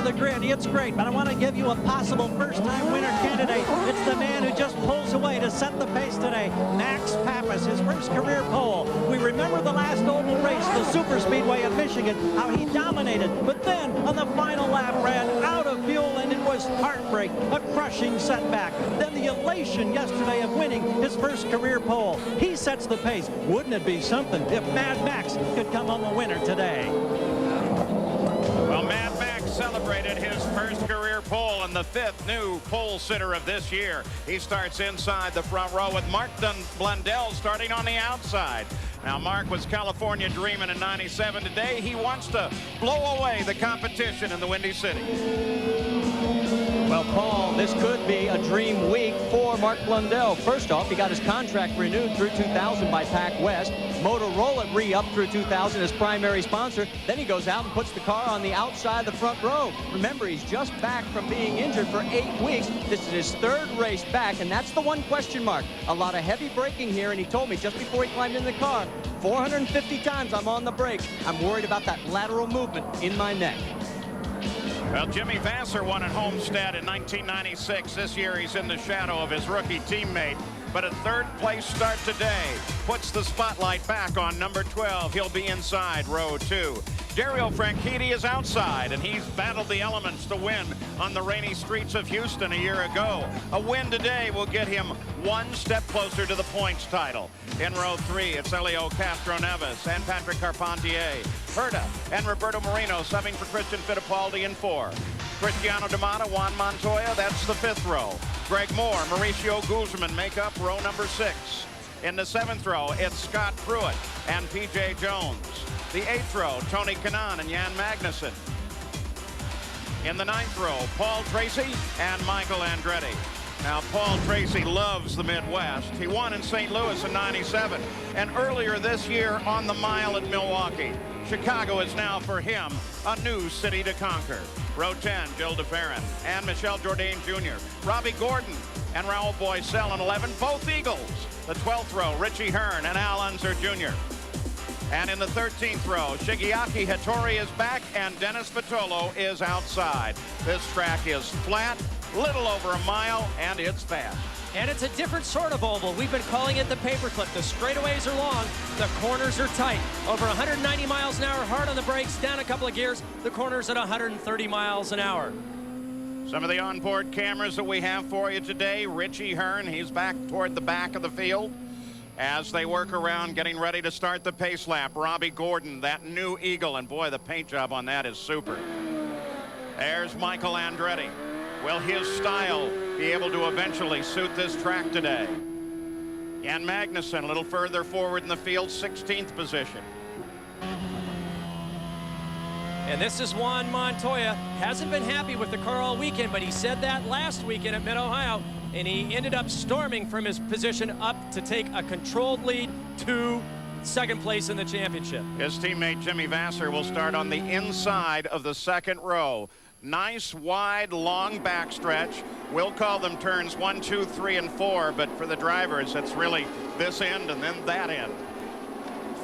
of the grid. It's great, but I want to give you a possible first-time winner candidate. It's the man who just pulls away to set the pace today. Max Pappas, his first career pole. We remember the last oval race, the Super Speedway of Michigan, how he dominated, but then on the final lap ran out of fuel, and it was heartbreak, a crushing setback. Then the elation yesterday of winning his first career pole. He sets the pace. Wouldn't it be something if Mad Max could come home a winner today? Well, Mad Max celebrated his first career pole and the 5th new pole sitter of this year. He starts inside the front row with Mark Blundell starting on the outside. Now, Mark was California dreaming in '97. Today, he wants to blow away the competition in the Windy City. Well, Paul, this could be a dream week for Mark Blundell. First off, he got his contract renewed through 2000 by PacWest. Motorola re-upped through 2000 as primary sponsor. Then he goes out and puts the car on the outside of the front row. Remember, he's just back from being injured for 8 weeks. This is his 3rd race back, and that's the one question mark. A lot of heavy braking here, and he told me just before he climbed in the car, 450 times I'm on the brakes. I'm worried about that lateral movement in my neck. Well, Jimmy Vasser won at Homestead in 1996. This year he's in the shadow of his rookie teammate. But a 3rd place start today puts the spotlight back on number 12. He'll be inside row 2. Dario Franchitti is outside, and he's battled the elements to win on the rainy streets of Houston a year ago. A win today will get him 1 step closer to the points title. In row 3, it's Elio Castro-Neves and Patrick Carpentier. Herta and Roberto Moreno subbing for Christian Fittipaldi in 4. Cristiano D'Amato, Juan Montoya, that's the 5th row. Greg Moore, Mauricio Guzman make up row number 6. In the 7th row, it's Scott Pruitt and P.J. Jones. The 8th row, Tony Kanaan and Jan Magnussen. In the 9th row, Paul Tracy and Michael Andretti. Now, Paul Tracy loves the Midwest. He won in St. Louis in '97, and earlier this year on the mile at Milwaukee. Chicago is now for him a new city to conquer. Row 10, Gil de Ferran and Michel Jourdain Jr. Robbie Gordon and Raul Boesel in 11, both Eagles. The 12th row, Richie Hearn and Al Unser Jr. And in the 13th row, Shigeaki Hattori is back and Dennis Vitolo is outside. This track is flat, little over a mile, and it's fast. And it's a different sort of oval. We've been calling it the paperclip. The straightaways are long, the corners are tight. Over 190 miles an hour, hard on the brakes, down a couple of gears. The corners at 130 miles an hour. Some of the onboard cameras that we have for you today. Richie Hearn, he's back toward the back of the field as they work around getting ready to start the pace lap. Robbie Gordon, that new Eagle, and boy, the paint job on that is super. There's Michael Andretti. Will his style be able to eventually suit this track today? Jan Magnussen a little further forward in the field, 16th position. And this is Juan Montoya. Hasn't been happy with the car all weekend, but he said that last weekend at Mid-Ohio, and he ended up storming from his position up to take a controlled lead to 2nd place in the championship. His teammate Jimmy Vasser will start on the inside of the 2nd row. Nice, wide, long backstretch. We'll call them turns 1, 2, 3, and 4, but for the drivers, it's really this end and then that end.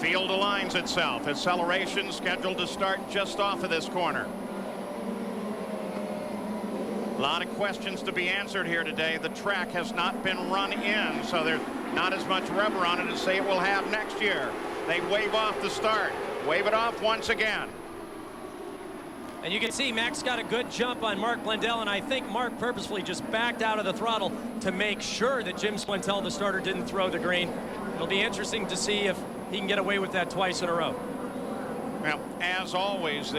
Field aligns itself. Acceleration scheduled to start just off of this corner. A lot of questions to be answered here today. The track has not been run in, so there's not as much rubber on it as say it will have next year. They wave off the start. Wave it off once again. And you can see Max got a good jump on Mark Blundell, and I think Mark purposefully just backed out of the throttle to make sure that Jim Swintel, the starter, didn't throw the green. It'll be interesting to see if he can get away with that twice in a row. Well, as always,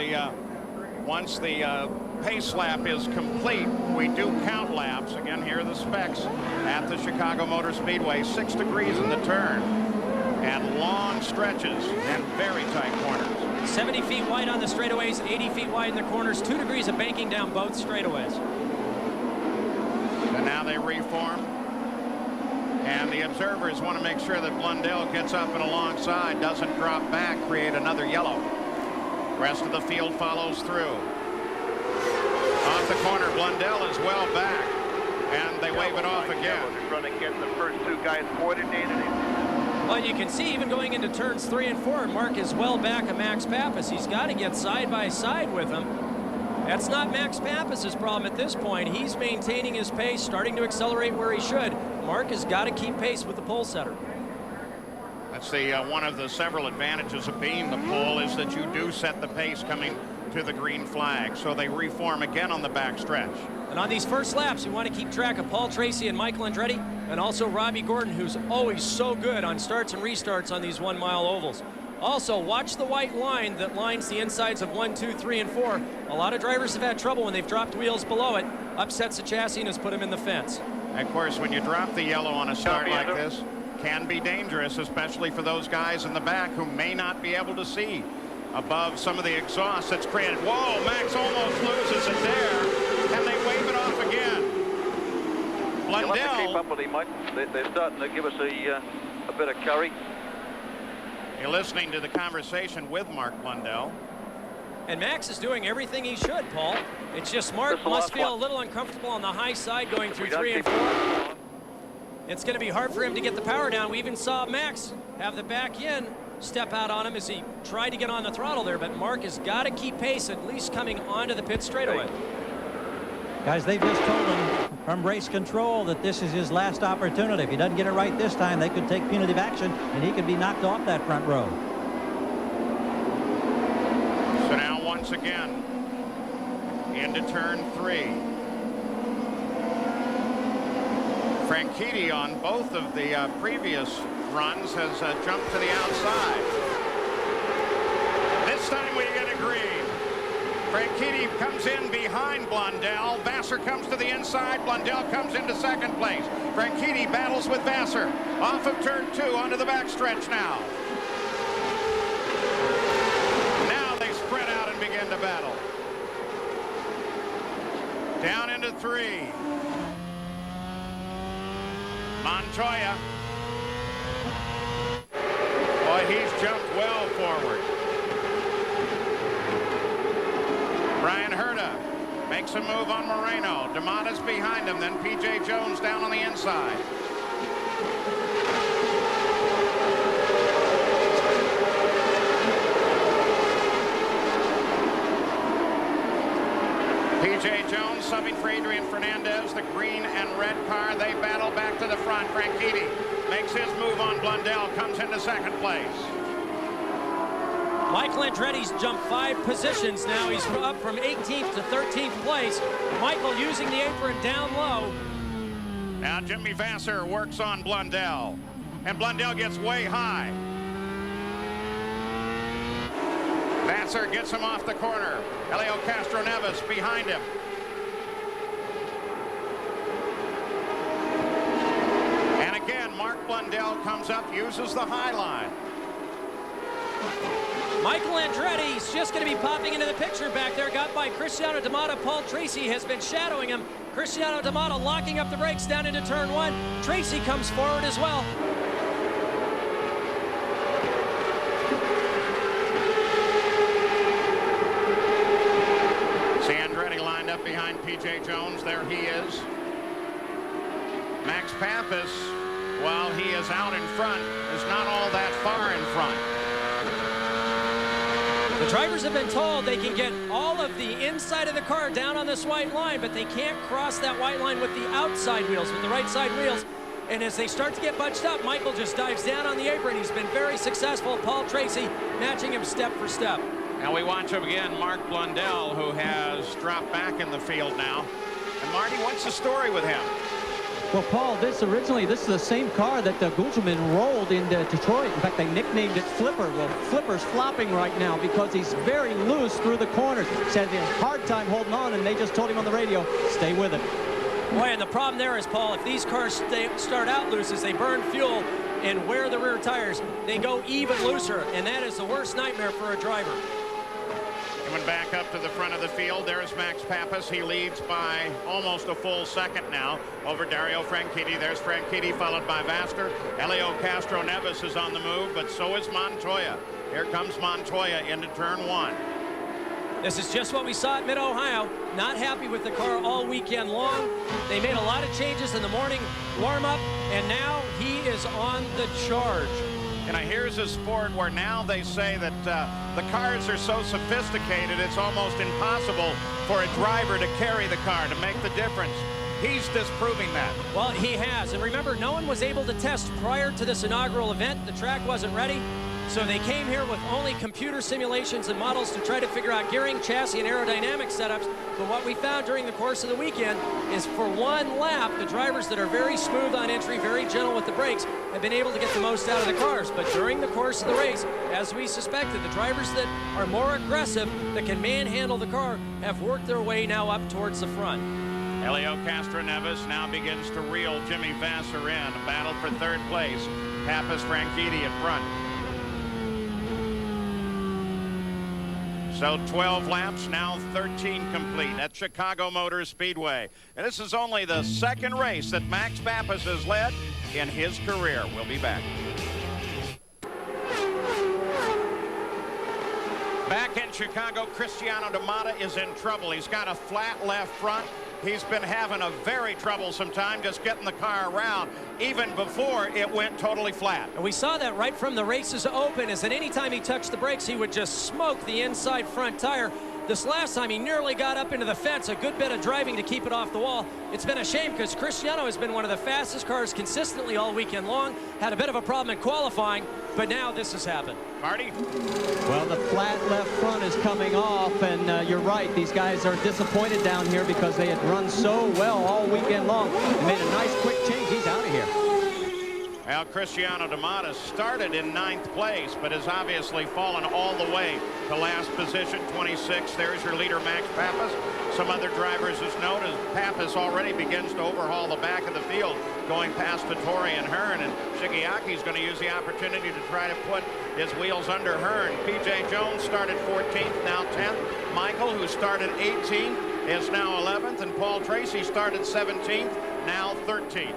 once the pace lap is complete, we do count laps. Again, here are the specs at the Chicago Motor Speedway. 6 degrees in the turn and long stretches and very tight corners. 70 feet wide on the straightaways, 80 feet wide in the corners, 2 degrees of banking down both straightaways. And now they reform. And the observers want to make sure that Blundell gets up and alongside, doesn't drop back, create another yellow. Rest of the field follows through. Off the corner, Blundell is well back. And they wave it off again. Trying to get the first 2 guys coordinated. Well, you can see even going into turns 3 and 4, Mark is well back of Max Pappas. He's got to get side by side with him. That's not Max Pappas's problem at this point. He's maintaining his pace, starting to accelerate where he should. Mark has got to keep pace with the pole setter. That's the one of the several advantages of being the pole, is that you do set the pace coming to the green flag. So they reform again on the backstretch. And on these first laps, you want to keep track of Paul Tracy and Michael Andretti, and also Robbie Gordon, who's always so good on starts and restarts on these 1 mile ovals. Also, watch the white line that lines the insides of 1, 2, 3, and 4. A lot of drivers have had trouble when they've dropped wheels below it, upsets the chassis and has put them in the fence. And of course, when you drop the yellow on a start like this, can be dangerous, especially for those guys in the back who may not be able to see above some of the exhaust that's created. Whoa, Max almost loses it there, and they wave it off again. You'll have to keep Blundell, up with him, Mike. They're starting to give us a bit of curry. you're listening to the conversation with Mark Blundell. And Max is doing everything he should, Paul. It's just Mark must feel a little uncomfortable on the high side going through 3 and 4. It's going to be hard for him to get the power down. We even saw Max have the back end step out on him as he tried to get on the throttle there, but Mark has got to keep pace, at least coming onto the pit straightaway. Guys, they've just told him from race control that this is his last opportunity. If he doesn't get it right this time, they could take punitive action, and he could be knocked off that front row. So now once again into turn 3. Franchitti on both of the previous runs has jumped to the outside. This time we get a green. Franchitti comes in behind Blundell. Vassar comes to the inside. Blundell comes into second place. Franchitti battles with Vassar. Off of turn 2 onto the backstretch now. Now they spread out and begin to battle. Down into 3. Montoya. Boy, he's jumped well forward. Brian Herta makes a move on Moreno. DeMotta's behind him, then P.J. Jones down on the inside. P.J. Jones subbing for Adrian Fernandez, the green and red car. They battle back to the front. Franchitti makes his move on Blundell, comes into second place. Michael Andretti's jumped 5 positions now. He's up from 18th to 13th place. Michael using the apron down low. Now Jimmy Vassar works on Blundell, and Blundell gets way high. Vassar gets him off the corner. Helio Castroneves behind him. And again, Mark Blundell comes up, uses the high line. Michael Andretti's just going to be popping into the picture back there. Got by Cristiano DeMotta. Paul Tracy has been shadowing him. Cristiano DeMotta locking up the brakes down into turn 1. Tracy comes forward as well. See Andretti lined up behind P.J. Jones. There he is. Max Pappas, while he is out in front, is not all that far in front. The drivers have been told they can get all of the inside of the car down on this white line, but they can't cross that white line with the outside wheels, with the right side wheels. And as they start to get bunched up, Michael just dives down on the apron. He's been very successful. Paul Tracy matching him step for step. Now we watch him again, Mark Blundell, who has dropped back in the field now. And Marty, what's the story with him? Well, Paul, this is the same car that Gulgerman rolled in Detroit. In fact, they nicknamed it Flipper. Well, Flipper's flopping right now because he's very loose through the corners. He's had a hard time holding on, and they just told him on the radio, stay with it. Boy, and the problem there is, Paul, if these cars start out loose as they burn fuel and wear the rear tires, they go even looser, and that is the worst nightmare for a driver. Coming back up to the front of the field, there's Max Pappas. He leads by almost a full second now over Dario Franchitti. There's Franchitti followed by Vassar. Helio Castroneves is on the move, but so is Montoya. Here comes Montoya into turn 1. This is just what we saw at Mid-Ohio. Not happy with the car all weekend long. They made a lot of changes in the morning warm-up, and now he is on the charge. You know, here's a sport where now they say that the cars are so sophisticated it's almost impossible for a driver to carry the car to make the difference. He's disproving that. Well, he has. And remember, no one was able to test prior to this inaugural event. The track wasn't ready. So they came here with only computer simulations and models to try to figure out gearing, chassis, and aerodynamic setups. But what we found during the course of the weekend is for one lap, the drivers that are very smooth on entry, very gentle with the brakes, have been able to get the most out of the cars. But during the course of the race, as we suspected, the drivers that are more aggressive, that can manhandle the car, have worked their way now up towards the front. Helio Castroneves now begins to reel Jimmy Vasser in. A battle for third place. Pappas Franchitti in front. So 12 laps, now 13 complete at Chicago Motor Speedway. And this is only the second race that Max Pappas has led in his career. We'll be back. Back in Chicago, Cristiano Damata is in trouble. He's got a flat left front. He's been having a very troublesome time just getting the car around, even before it went totally flat. And we saw that right from the races open, is that anytime he touched the brakes, he would just smoke the inside front tire. This last time, he nearly got up into the fence, a good bit of driving to keep it off the wall. It's been a shame because Cristiano has been one of the fastest cars consistently all weekend long, had a bit of a problem in qualifying, but now this has happened. Marty? Well, the flat left front is coming off, and you're right. These guys are disappointed down here because they had run so well all weekend long. They made a nice quick change. He's out of here. Well, Cristiano Damata started in 9th place, but has obviously fallen all the way to last position, 26. There's your leader, Max Pappas. Some other drivers as note as Pappas already begins to overhaul the back of the field, going past Vettori and Hearn, and Shigeaki's going to use the opportunity to try to put his wheels under Hearn. P.J. Jones started 14th, now 10th. Michael, who started 18th, is now 11th, and Paul Tracy started 17th, now 13th.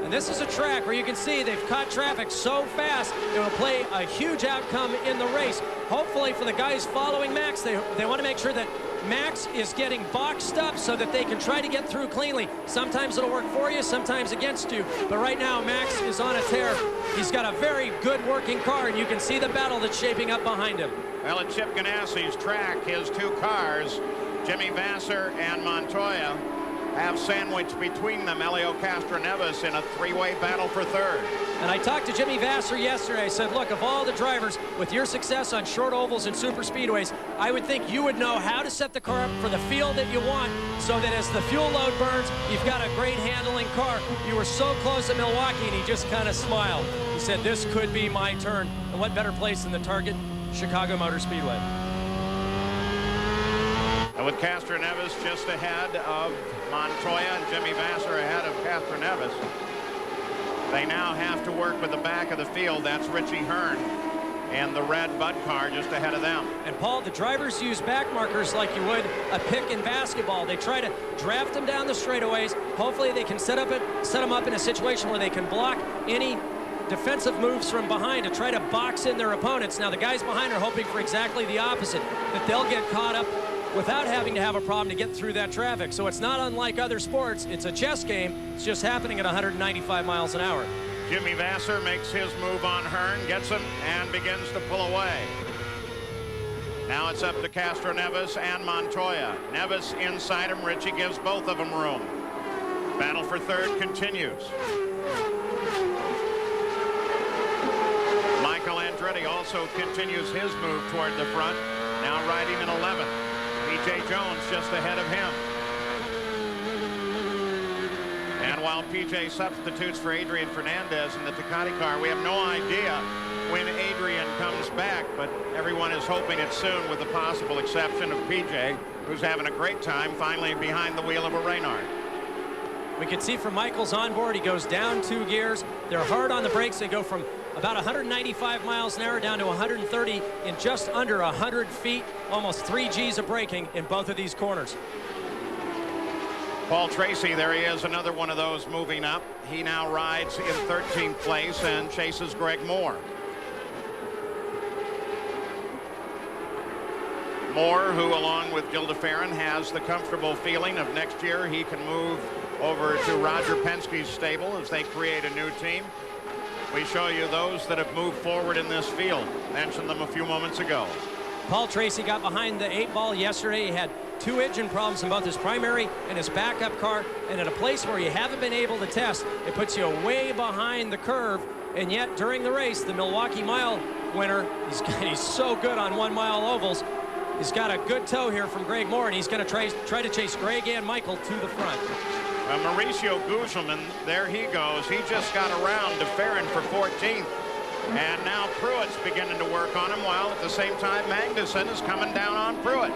And this is a track where you can see they've caught traffic so fast it will play a huge outcome in the race. Hopefully for the guys following Max, they want to make sure that Max is getting boxed up so that they can try to get through cleanly. Sometimes it'll work for you, sometimes against you. But right now, Max is on a tear. He's got a very good working car, and you can see the battle that's shaping up behind him. Well, at Chip Ganassi's track, his two cars, Jimmy Vasser and Montoya, have sandwiched between them Helio Castroneves in a three-way battle for third. And I talked to Jimmy Vasser yesterday. I said, look, of all the drivers, with your success on short ovals and super speedways, I would think you would know how to set the car up for the field that you want so that as the fuel load burns, you've got a great handling car. You were so close at Milwaukee, and he just kind of smiled. He said, this could be my turn. And what better place than the target, Chicago Motor Speedway. And with Castroneves just ahead of Montoya and Jimmy Vasser ahead of Castroneves, they now have to work with the back of the field. That's Richie Hearn and the red Bud car just ahead of them. And Paul, the drivers use back markers like you would a pick in basketball. They try to draft them down the straightaways. Hopefully they can set them up in a situation where they can block any defensive moves from behind to try to box in their opponents. Now the guys behind are hoping for exactly the opposite, that they'll get caught up without having to have a problem to get through that traffic. So it's not unlike other sports. It's a chess game. It's just happening at 195 miles an hour. Jimmy Vasser makes his move on Hearn, gets him, and begins to pull away. Now it's up to Castroneves and Montoya. Neves inside him. Richie gives both of them room. Battle for third continues. Michael Andretti also continues his move toward the front, now riding in 11th. P.J. Jones just ahead of him. And while P.J. substitutes for Adrian Fernandez in the Ducati car, we have no idea when Adrian comes back, but everyone is hoping it's soon, with the possible exception of P.J., who's having a great time finally behind the wheel of a Reynard. We can see from Michael's onboard, he goes down 2 gears. They're hard on the brakes. They go from about 195 miles an hour down to 130 in just under 100 feet, almost 3 G's of braking in both of these corners. Paul Tracy, there he is, another one of those moving up. He now rides in 13th place and chases Greg Moore. Moore, who along with Gil de Ferran has the comfortable feeling of next year he can move over to Roger Penske's stable as they create a new team. We show you those that have moved forward in this field. Mentioned them a few moments ago. Paul Tracy got behind the 8 ball yesterday. He had 2 engine problems in both his primary and his backup car. And at a place where you haven't been able to test, it puts you way behind the curve. And yet, during the race, the Milwaukee Mile winner, he's so good on 1 mile ovals. He's got a good tow here from Greg Moore, and he's going to try to chase Greg and Michael to the front. Mauricio Gugelmin, there he goes. He just got around de Ferran for 14th. And now Pruitt's beginning to work on him, while at the same time Magnussen is coming down on Pruitt.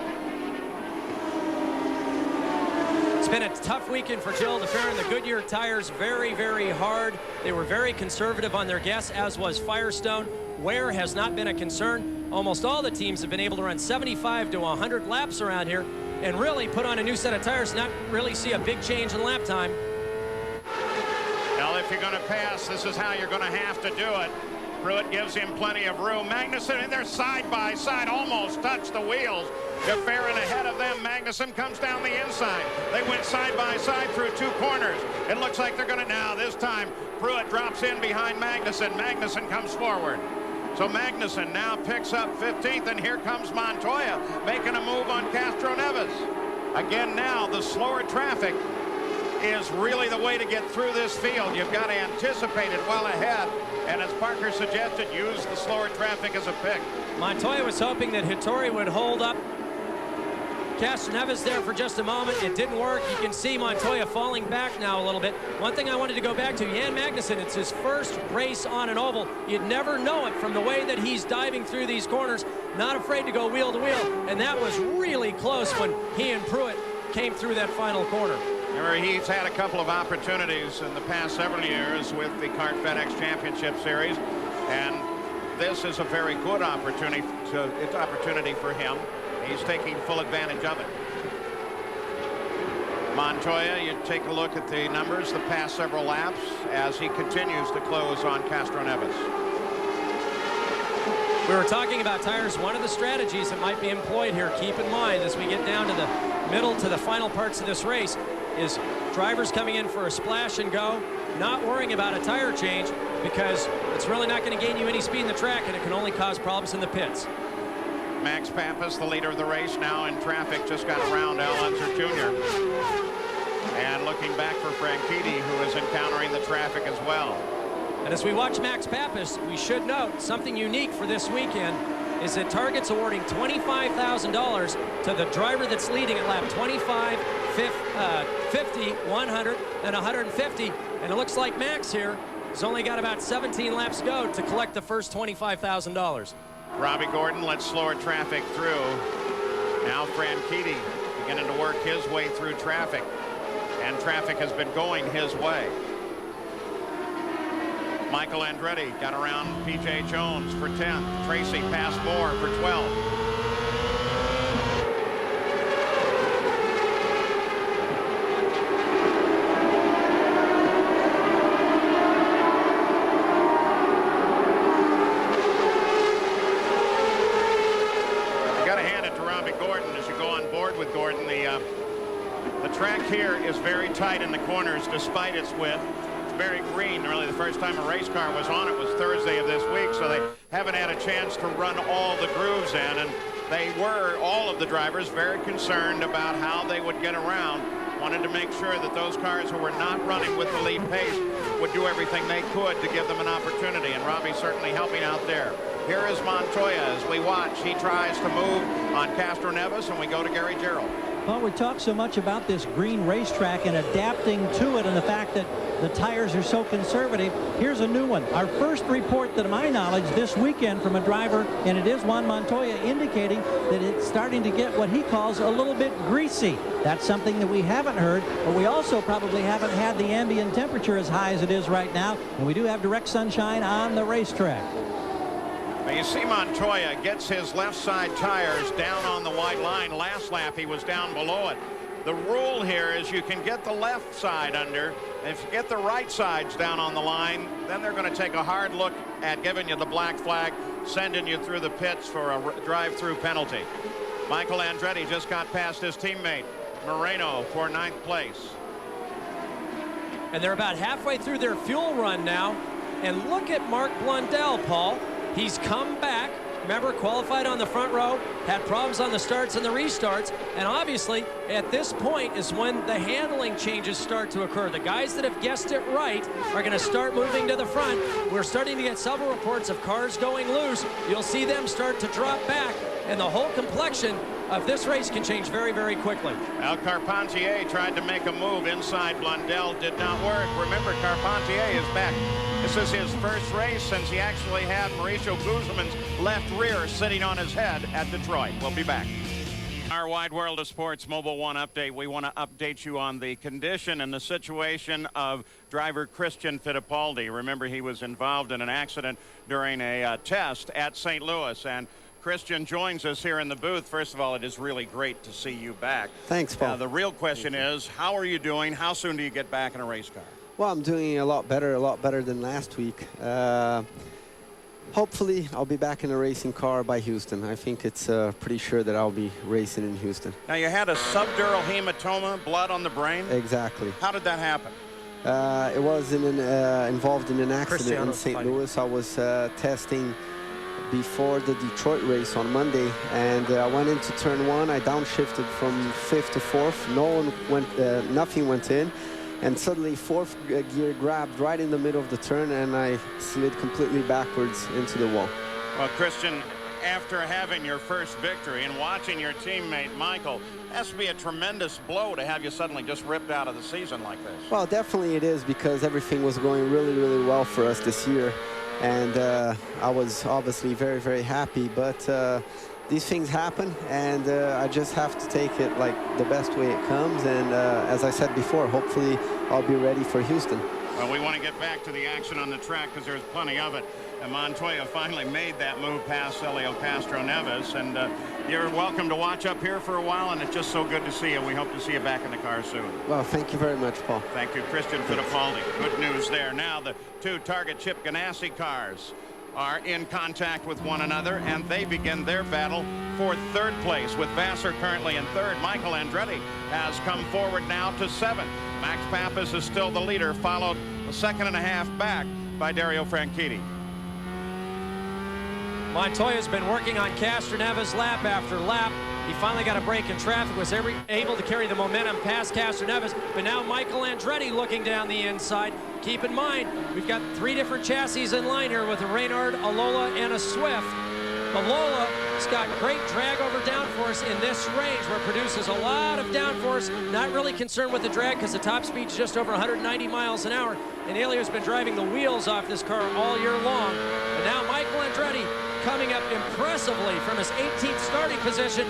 It's been a tough weekend for Gilles de Ferran. The Goodyear tires very, very hard. They were very conservative on their guess, as was Firestone. Wear has not been a concern. Almost all the teams have been able to run 75 to 100 laps around here and really put on a new set of tires, not really see a big change in lap time. Well, if you're going to pass, this is how you're going to have to do it. Pruitt gives him plenty of room. Magnussen in there side by side, almost touched the wheels. De Ferran ahead of them. Magnussen comes down the inside. They went side by side through 2 corners. It looks like they're going to now. This time, Pruitt drops in behind Magnussen. Magnussen comes forward. So Magnussen now picks up 15th, and here comes Montoya making a move on Castroneves. Again, now the slower traffic is really the way to get through this field. You've got to anticipate it well ahead, and as Parker suggested, use the slower traffic as a pick. Montoya was hoping that Hattori would hold up Castroneves there for just a moment. It didn't work. You can see Montoya falling back now a little bit. One thing I wanted to go back to, Jan Magnussen, it's his first race on an oval. You'd never know it from the way that he's diving through these corners, not afraid to go wheel to wheel, and that was really close when he and Pruitt came through that final corner. He's had a couple of opportunities in the past several years with the CART FedEx Championship Series, and this is a very good opportunity for him. He's taking full advantage of it. Montoya, you take a look at the numbers the past several laps as he continues to close on Castroneves. We were talking about tires. One of the strategies that might be employed here, keep in mind as we get down to the middle to the final parts of this race, is drivers coming in for a splash and go, not worrying about a tire change, because it's really not going to gain you any speed in the track, and it can only cause problems in the pits. Max Pappas, the leader of the race, now in traffic, just got around Al Unser Jr. And looking back for Franchitti, who is encountering the traffic as well. And as we watch Max Pappas, we should note something unique for this weekend is that Target's awarding $25,000 to the driver that's leading at lap 25, 50, 100, and 150. And it looks like Max here has only got about 17 laps to go to collect the first $25,000. Robbie Gordon lets slower traffic through. Now Franchitti beginning to work his way through traffic. And traffic has been going his way. Michael Andretti got around P.J. Jones for 10th. Tracy passed Moore for 12th. The track here is very tight in the corners despite its width. It's very green. Really, the first time a race car was on it was Thursday of this week, so they haven't had a chance to run all the grooves in, and they were, all of the drivers, very concerned about how they would get around. Wanted to make sure that those cars who were not running with the lead pace would do everything they could to give them an opportunity, and Robbie's certainly helping out there. Here is Montoya as we watch. He tries to move on Castroneves, and we go to Gary Gerould. Well, we talk so much about this green racetrack and adapting to it and the fact that the tires are so conservative. Here's a new one. Our first report, to my knowledge, this weekend from a driver, and it is Juan Montoya, indicating that it's starting to get what he calls a little bit greasy. That's something that we haven't heard, but we also probably haven't had the ambient temperature as high as it is right now, and we do have direct sunshine on the racetrack. You see Montoya gets his left side tires down on the white line. Last lap he was down below it. The rule here is you can get the left side under. If you get the right sides down on the line, then they're going to take a hard look at giving you the black flag, sending you through the pits for a drive-through penalty. Michael Andretti just got past his teammate Moreno for 9th place. And they're about halfway through their fuel run now. And look at Mark Blundell, Paul. He's come back. Remember, qualified on the front row, had problems on the starts and the restarts, and obviously at this point is when the handling changes start to occur. The guys that have guessed it right are going to start moving to the front. We're starting to get several reports of cars going loose. You'll see them start to drop back, and the whole complexion of this race can change very, very quickly. Al Carpentier tried to make a move inside Blundell, did not work. Remember, Carpentier is back. This is his first race since he actually had Mauricio Guzman's left rear sitting on his head at Detroit. We'll be back. Our Wide World of Sports Mobile One update. We want to update you on the condition and the situation of driver Christian Fittipaldi. Remember, he was involved in an accident during a test at St. Louis, and Christian joins us here in the booth. First of all, it is really great to see you back. Thanks, Paul. The real question is, how are you doing? How soon do you get back in a race car? Well, I'm doing a lot better than last week. Hopefully, I'll be back in a racing car by Houston. I think it's pretty sure that I'll be racing in Houston. Now, you had a subdural hematoma, blood on the brain? Exactly. How did that happen? It was involved in an accident in St. Louis. I was testing before the Detroit race on Monday, and I went into turn one. I downshifted from 5th to 4th. Nothing went in. And suddenly 4th gear grabbed right in the middle of the turn, and I slid completely backwards into the wall. Well, Christian, after having your first victory and watching your teammate Michael, it has to be a tremendous blow to have you suddenly just ripped out of the season like this. Well, definitely it is, because everything was going really, really well for us this year. And I was obviously very, very happy, but these things happen, and I just have to take it like the best way it comes. And as I said before, hopefully I'll be ready for Houston. Well, we want to get back to the action on the track because there's plenty of it. And Montoya finally made that move past Helio Castroneves, and you're welcome to watch up here for a while, and it's just so good to see you. We hope to see you back in the car soon. Well, thank you very much, Paul. Thank you, Christian Fittipaldi. Good news there. Now the two Target Chip Ganassi cars are in contact with one another, and they begin their battle for third place. With Vassar currently in third, Michael Andretti has come forward now to 7th. Max Pappas is still the leader, followed a second and a half back by Dario Franchitti. Montoya's been working on Castroneves lap after lap. He finally got a break in traffic, was able to carry the momentum past Castroneves, but now Michael Andretti looking down the inside. Keep in mind, we've got 3 different chassis in line here with a Reynard, a Lola, and a Swift. The Lola's got great drag over downforce in this range, where it produces a lot of downforce, not really concerned with the drag because the top speed's just over 190 miles an hour, and Helio's been driving the wheels off this car all year long. But now Michael Andretti coming up impressively from his 18th starting position.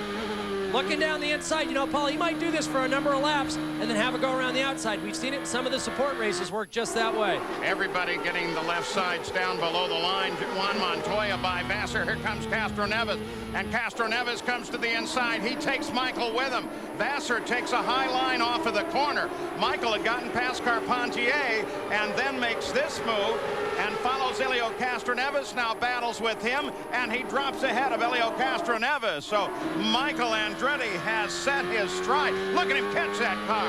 Looking down the inside, you know, Paul, he might do this for a number of laps and then have a go around the outside. We've seen it in some of the support races work just that way. Everybody getting the left sides down below the line. Juan Montoya by Vassar. Here comes Castroneves, and Castroneves comes to the inside. He takes Michael with him. Vassar takes a high line off of the corner. Michael had gotten past Carpentier and then makes this move and follows Helio Castroneves, now battles with him, and he drops ahead of Helio Castroneves. So Michael Andretti has set his stride. Look at him catch that car.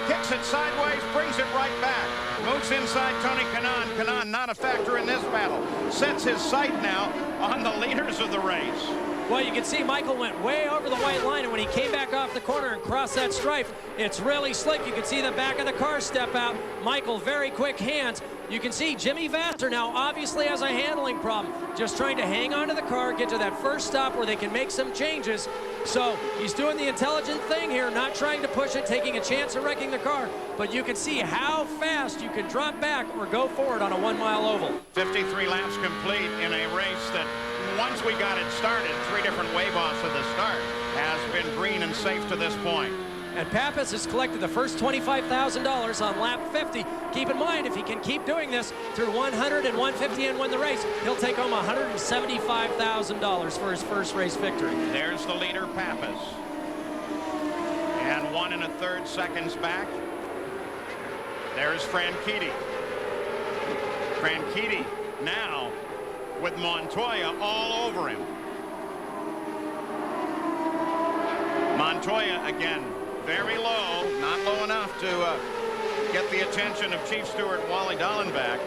Kicks it sideways, brings it right back. Moves inside Tony Kanaan. Kanaan not a factor in this battle. Sets his sight now on the leaders of the race. Well, you can see Michael went way over the white line, and when he came back off the corner and crossed that stripe, it's really slick. You can see the back of the car step out. Michael, very quick hands. You can see Jimmy Vassar now obviously has a handling problem, just trying to hang onto the car, get to that first stop where they can make some changes. So he's doing the intelligent thing here, not trying to push it, taking a chance of wrecking the car, but you can see how fast you can drop back or go forward on a 1-mile oval. 53 laps complete in a race that, once we got it started, 3 different wave-offs of the start, has been green and safe to this point. And Pappas has collected the first $25,000 on lap 50. Keep in mind, if he can keep doing this through 100 and 150 and win the race, he'll take home $175,000 for his first race victory. There's the leader, Pappas. And 1 1/3 seconds back. There's Franchitti. Franchitti now with Montoya all over him. Montoya again, very low, not low enough to get the attention of Chief Steward Wally Dallenbach.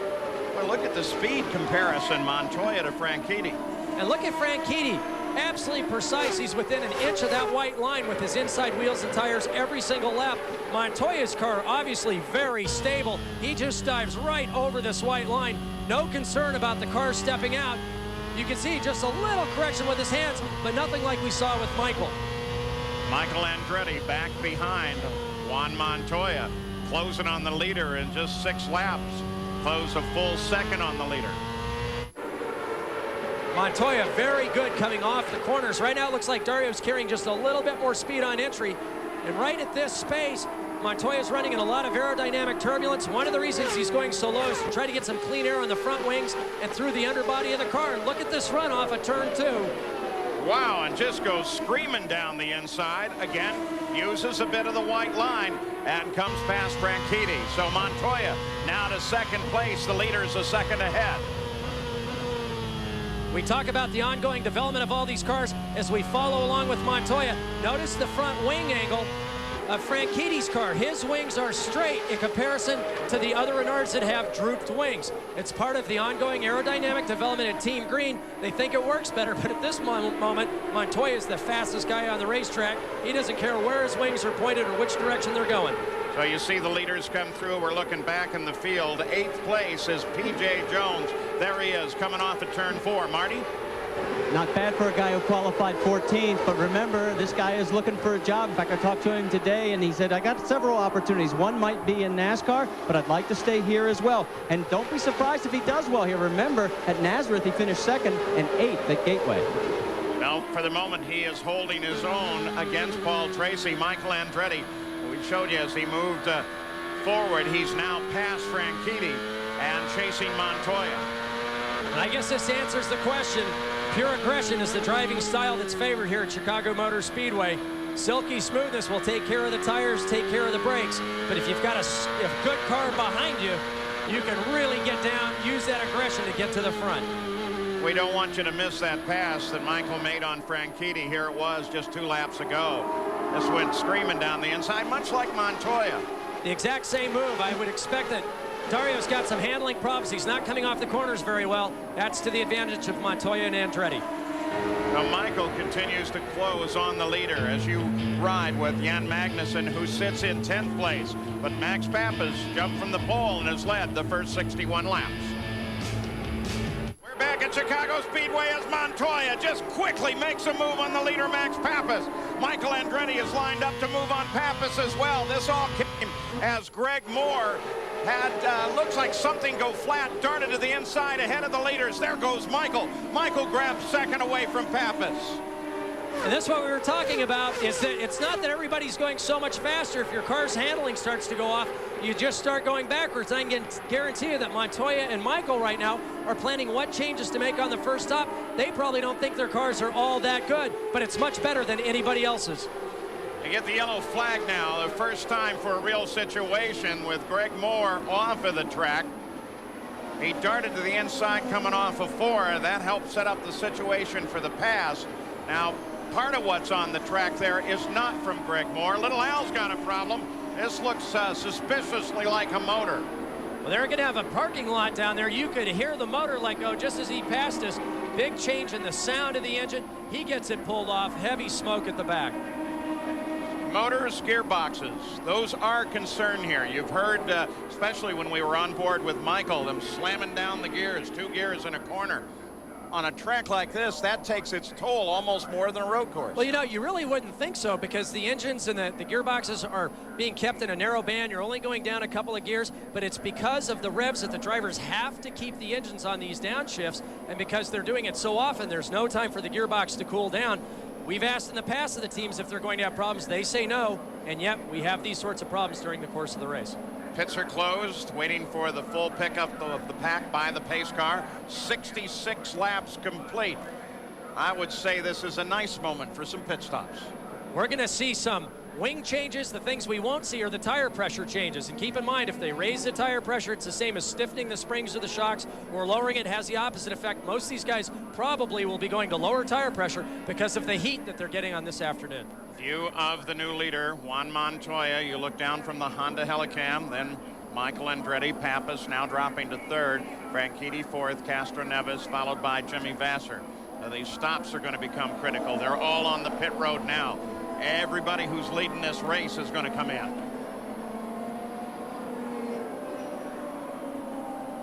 Well, look at the speed comparison, Montoya to Franchitti. And look at Franchitti, absolutely precise. He's within an inch of that white line with his inside wheels and tires every single lap. Montoya's car obviously very stable. He just dives right over this white line. No concern about the car stepping out. You can see just a little correction with his hands, but nothing like we saw with Michael. Michael Andretti back behind Juan Montoya, closing on the leader in just 6 laps. Close a full second on the leader. Montoya very good coming off the corners. Right now it looks like Dario's carrying just a little bit more speed on entry. And right at this space, Montoya's running in a lot of aerodynamic turbulence. One of the reasons he's going so low is to try to get some clean air on the front wings and through the underbody of the car. And look at this run off of turn 2. Wow, and just goes screaming down the inside. Again, uses a bit of the white line and comes past Franchitti. So Montoya now to second place. The leader's a second ahead. We talk about the ongoing development of all these cars as we follow along with Montoya. Notice the front wing angle of Franchitti's car. His wings are straight in comparison to the other Renards that have drooped wings. It's part of the ongoing aerodynamic development at Team Green. They think it works better, but at this moment, Montoya is the fastest guy on the racetrack. He doesn't care where his wings are pointed or which direction they're going. So you see the leaders come through. We're looking back in the field. 8th place is P.J. Jones. There he is coming off at turn 4. Marty? Not bad for a guy who qualified 14th, but remember, this guy is looking for a job. In fact, I talked to him today, and he said, I got several opportunities. One might be in NASCAR, but I'd like to stay here as well. And don't be surprised if he does well here. Remember, at Nazareth, he finished 2nd and 8th at Gateway. Well, for the moment, he is holding his own against Paul Tracy. Michael Andretti, we showed you as he moved forward, he's now past Franchitti and chasing Montoya. And I guess this answers the question. Pure aggression is the driving style that's favored here at Chicago Motor Speedway. Silky smoothness will take care of the tires, take care of the brakes. But if you've got a good car behind you, you can really get down, use that aggression to get to the front. We don't want you to miss that pass that Michael made on Franchitti. Here it was just 2 laps ago. This went screaming down the inside, much like Montoya. The exact same move. I would expect that Dario's got some handling problems. He's not coming off the corners very well. That's to the advantage of Montoya and Andretti. Now Michael continues to close on the leader as you ride with Jan Magnussen, who sits in 10th place. But Max Pappas jumped from the pole and has led the first 61 laps. We're back at Chicago Speedway as Montoya just quickly makes a move on the leader, Max Pappas. Michael Andretti is lined up to move on Pappas as well. This all came as Greg Moore had, looks like something go flat, darted to the inside ahead of the leaders. There goes Michael. Michael grabs 2nd away from Pappas. And that's what we were talking about, is that it's not that everybody's going so much faster. If your car's handling starts to go off, you just start going backwards. I can guarantee you that Montoya and Michael right now are planning what changes to make on the first stop. They probably don't think their cars are all that good, but it's much better than anybody else's. You get the yellow flag now, the first time for a real situation with Greg Moore off of the track. He darted to the inside coming off of 4. That helped set up the situation for the pass. Now, part of what's on the track there is not from Greg Moore. Little Al's got a problem. This looks suspiciously like a motor. Well, they're going to have a parking lot down there. You could hear the motor let go just as he passed us. Big change in the sound of the engine. He gets it pulled off. Heavy smoke at the back. Motors, gearboxes, those are concerned here. You've heard, especially when we were on board with Michael, them slamming down the gears, 2 gears in a corner. On a track like this, that takes its toll almost more than a road course. Well, you know, you really wouldn't think so, because the engines and the gearboxes are being kept in a narrow band. You're only going down a couple of gears, but it's because of the revs that the drivers have to keep the engines on these downshifts, and because they're doing it so often, there's no time for the gearbox to cool down. We've asked in the past of the teams if they're going to have problems. They say no, and yet we have these sorts of problems during the course of the race. Pits are closed, waiting for the full pickup of the pack by the pace car. 66 laps complete. I would say this is a nice moment for some pit stops. We're going to see some wing changes. The things we won't see are the tire pressure changes. And keep in mind, if they raise the tire pressure, it's the same as stiffening the springs or the shocks, or lowering it has the opposite effect. Most of these guys probably will be going to lower tire pressure because of the heat that they're getting on this afternoon. View of the new leader, Juan Montoya. You look down from the Honda Helicam, then Michael Andretti, Pappas now dropping to third, Franchitti fourth, Castroneves followed by Jimmy Vasser. These stops are going to become critical. They're all on the pit road now. Everybody who's leading this race is going to come in.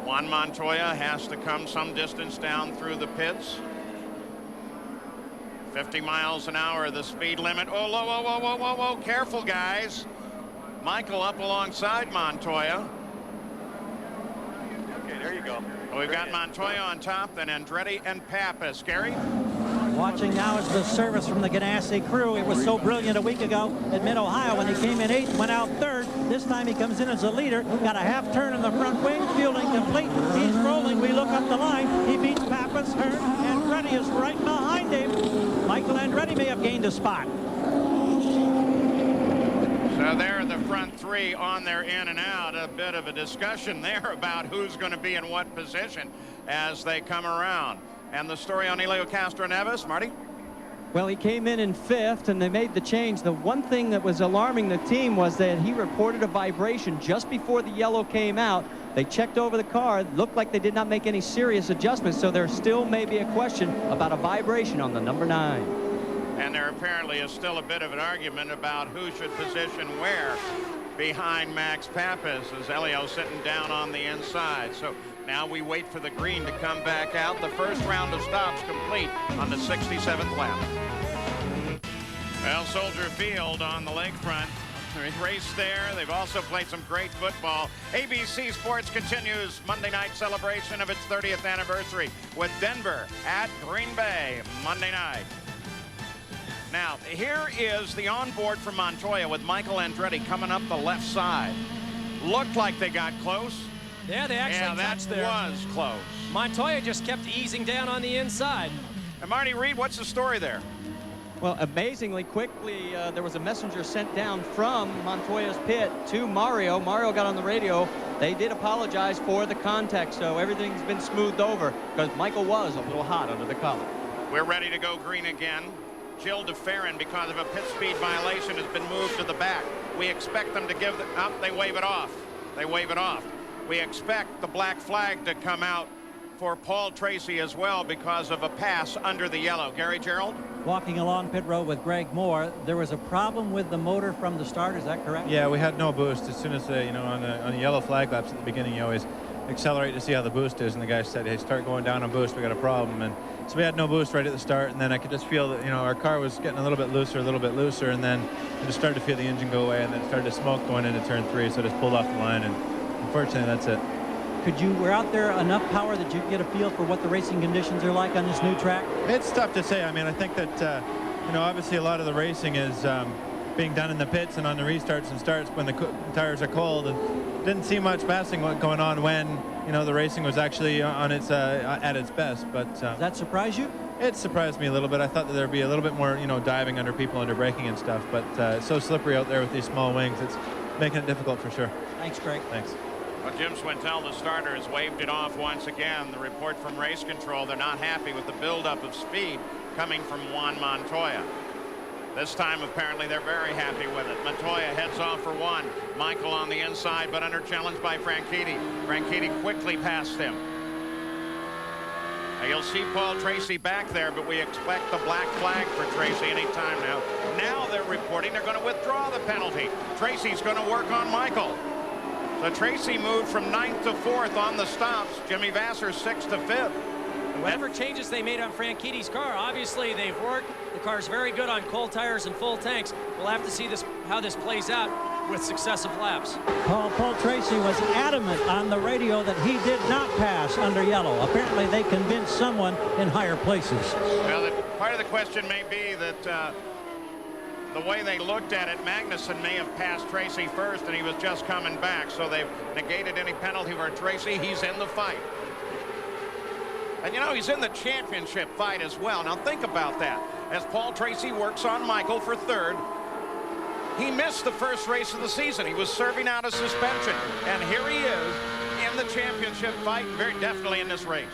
Juan Montoya has to come some distance down through the pits. 50 miles an hour, the speed limit. Oh, whoa, whoa, whoa, whoa, whoa, whoa. Careful, guys. Michael up alongside Montoya. Okay, there you go. We've got Montoya on top, then Andretti and Pappas. Gary? Watching now is the service from the Ganassi crew. It was so brilliant a week ago at Mid-Ohio when he came in 8th, went out 3rd. This time he comes in as a leader. Got a half turn in the front wing, fueling complete. He's rolling. We look up the line. He beats Pappas, Hearn. Andretti is right behind him. Michael Andretti may have gained a spot. So there are the front three on their in and out. A bit of a discussion there about who's going to be in what position as they come around. And the story on Helio Castroneves, Marty? Well, he came in 5th, and they made the change. The one thing that was alarming the team was that he reported a vibration just before the yellow came out. They checked over the car. It looked like they did not make any serious adjustments, so there still may be a question about a vibration on the number 9. And there apparently is still a bit of an argument about who should position where behind Max Pappas, as Helio sitting down on the inside. So now we wait for the green to come back out. The first round of stops complete on the 67th lap. Well, Soldier Field on the lakefront. Race there. They've also played some great football. ABC Sports continues Monday night celebration of its 30th anniversary with Denver at Green Bay Monday night. Now, here is the onboard for Montoya with Michael Andretti coming up the left side. Looked like they got close. Yeah, they actually touched there. That was close. Montoya just kept easing down on the inside. And Marty Reed, what's the story there? Well, amazingly quickly, there was a messenger sent down from Montoya's pit to Mario. Mario got on the radio. They did apologize for the contact, so everything's been smoothed over because Michael was a little hot under the collar. We're ready to go green again. Gilles de Ferran, because of a pit speed violation, has been moved to the back. We expect them to give the up. They wave it off. They wave it off. We expect the black flag to come out for Paul Tracy as well because of a pass under the yellow. Gary Gerould? Walking along pit road with Greg Moore, there was a problem with the motor from the start. Is that correct? Yeah, we had no boost. As soon as on the yellow flag laps at the beginning, you always accelerate to see how the boost is, and the guy said, hey, start going down on boost, we got a problem. And so we had no boost right at the start, and then I could just feel that our car was getting a little bit looser, and then I just started to feel the engine go away, and then it started to smoke going into turn 3, so I just pulled off the line, and unfortunately that's it. Were out there enough power that you could get a feel for what the racing conditions are like on this new track? It's tough to say. I mean, I think that obviously a lot of the racing is being done in the pits and on the restarts and starts when the tires are cold, and didn't see much passing going on when the racing was actually on its at its best. But does that surprise you? It surprised me a little bit. I thought that there'd be a little bit more diving under people, under braking and stuff, but it's so slippery out there with these small wings, it's making it difficult for sure. Thanks, Greg. Thanks. Well, Jim Swintel, the starter, has waved it off once again. The report from race control, they're not happy with the buildup of speed coming from Juan Montoya. This time, apparently, they're very happy with it. Montoya heads off for one. Michael on the inside, but under challenge by Franchitti. Franchitti quickly passed him. Now, you'll see Paul Tracy back there, but we expect the black flag for Tracy any time now. Now they're reporting they're going to withdraw the penalty. Tracy's going to work on Michael. So Tracy moved from 9th to 4th on the stops. Jimmy Vasser 6th to 5th. Whatever changes they made on Franchitti's car, obviously they've worked. The car's very good on cold tires and full tanks. We'll have to see how this plays out with successive laps. Paul Tracy was adamant on the radio that he did not pass under yellow. Apparently they convinced someone in higher places. Well, part of the question may be that the way they looked at it, Magnussen may have passed Tracy first and he was just coming back, so they've negated any penalty for Tracy. He's in the fight. And he's in the championship fight as well. Now think about that. As Paul Tracy works on Michael for 3rd, he missed the first race of the season. He was serving out a suspension. And here he is in the championship fight, very definitely in this race.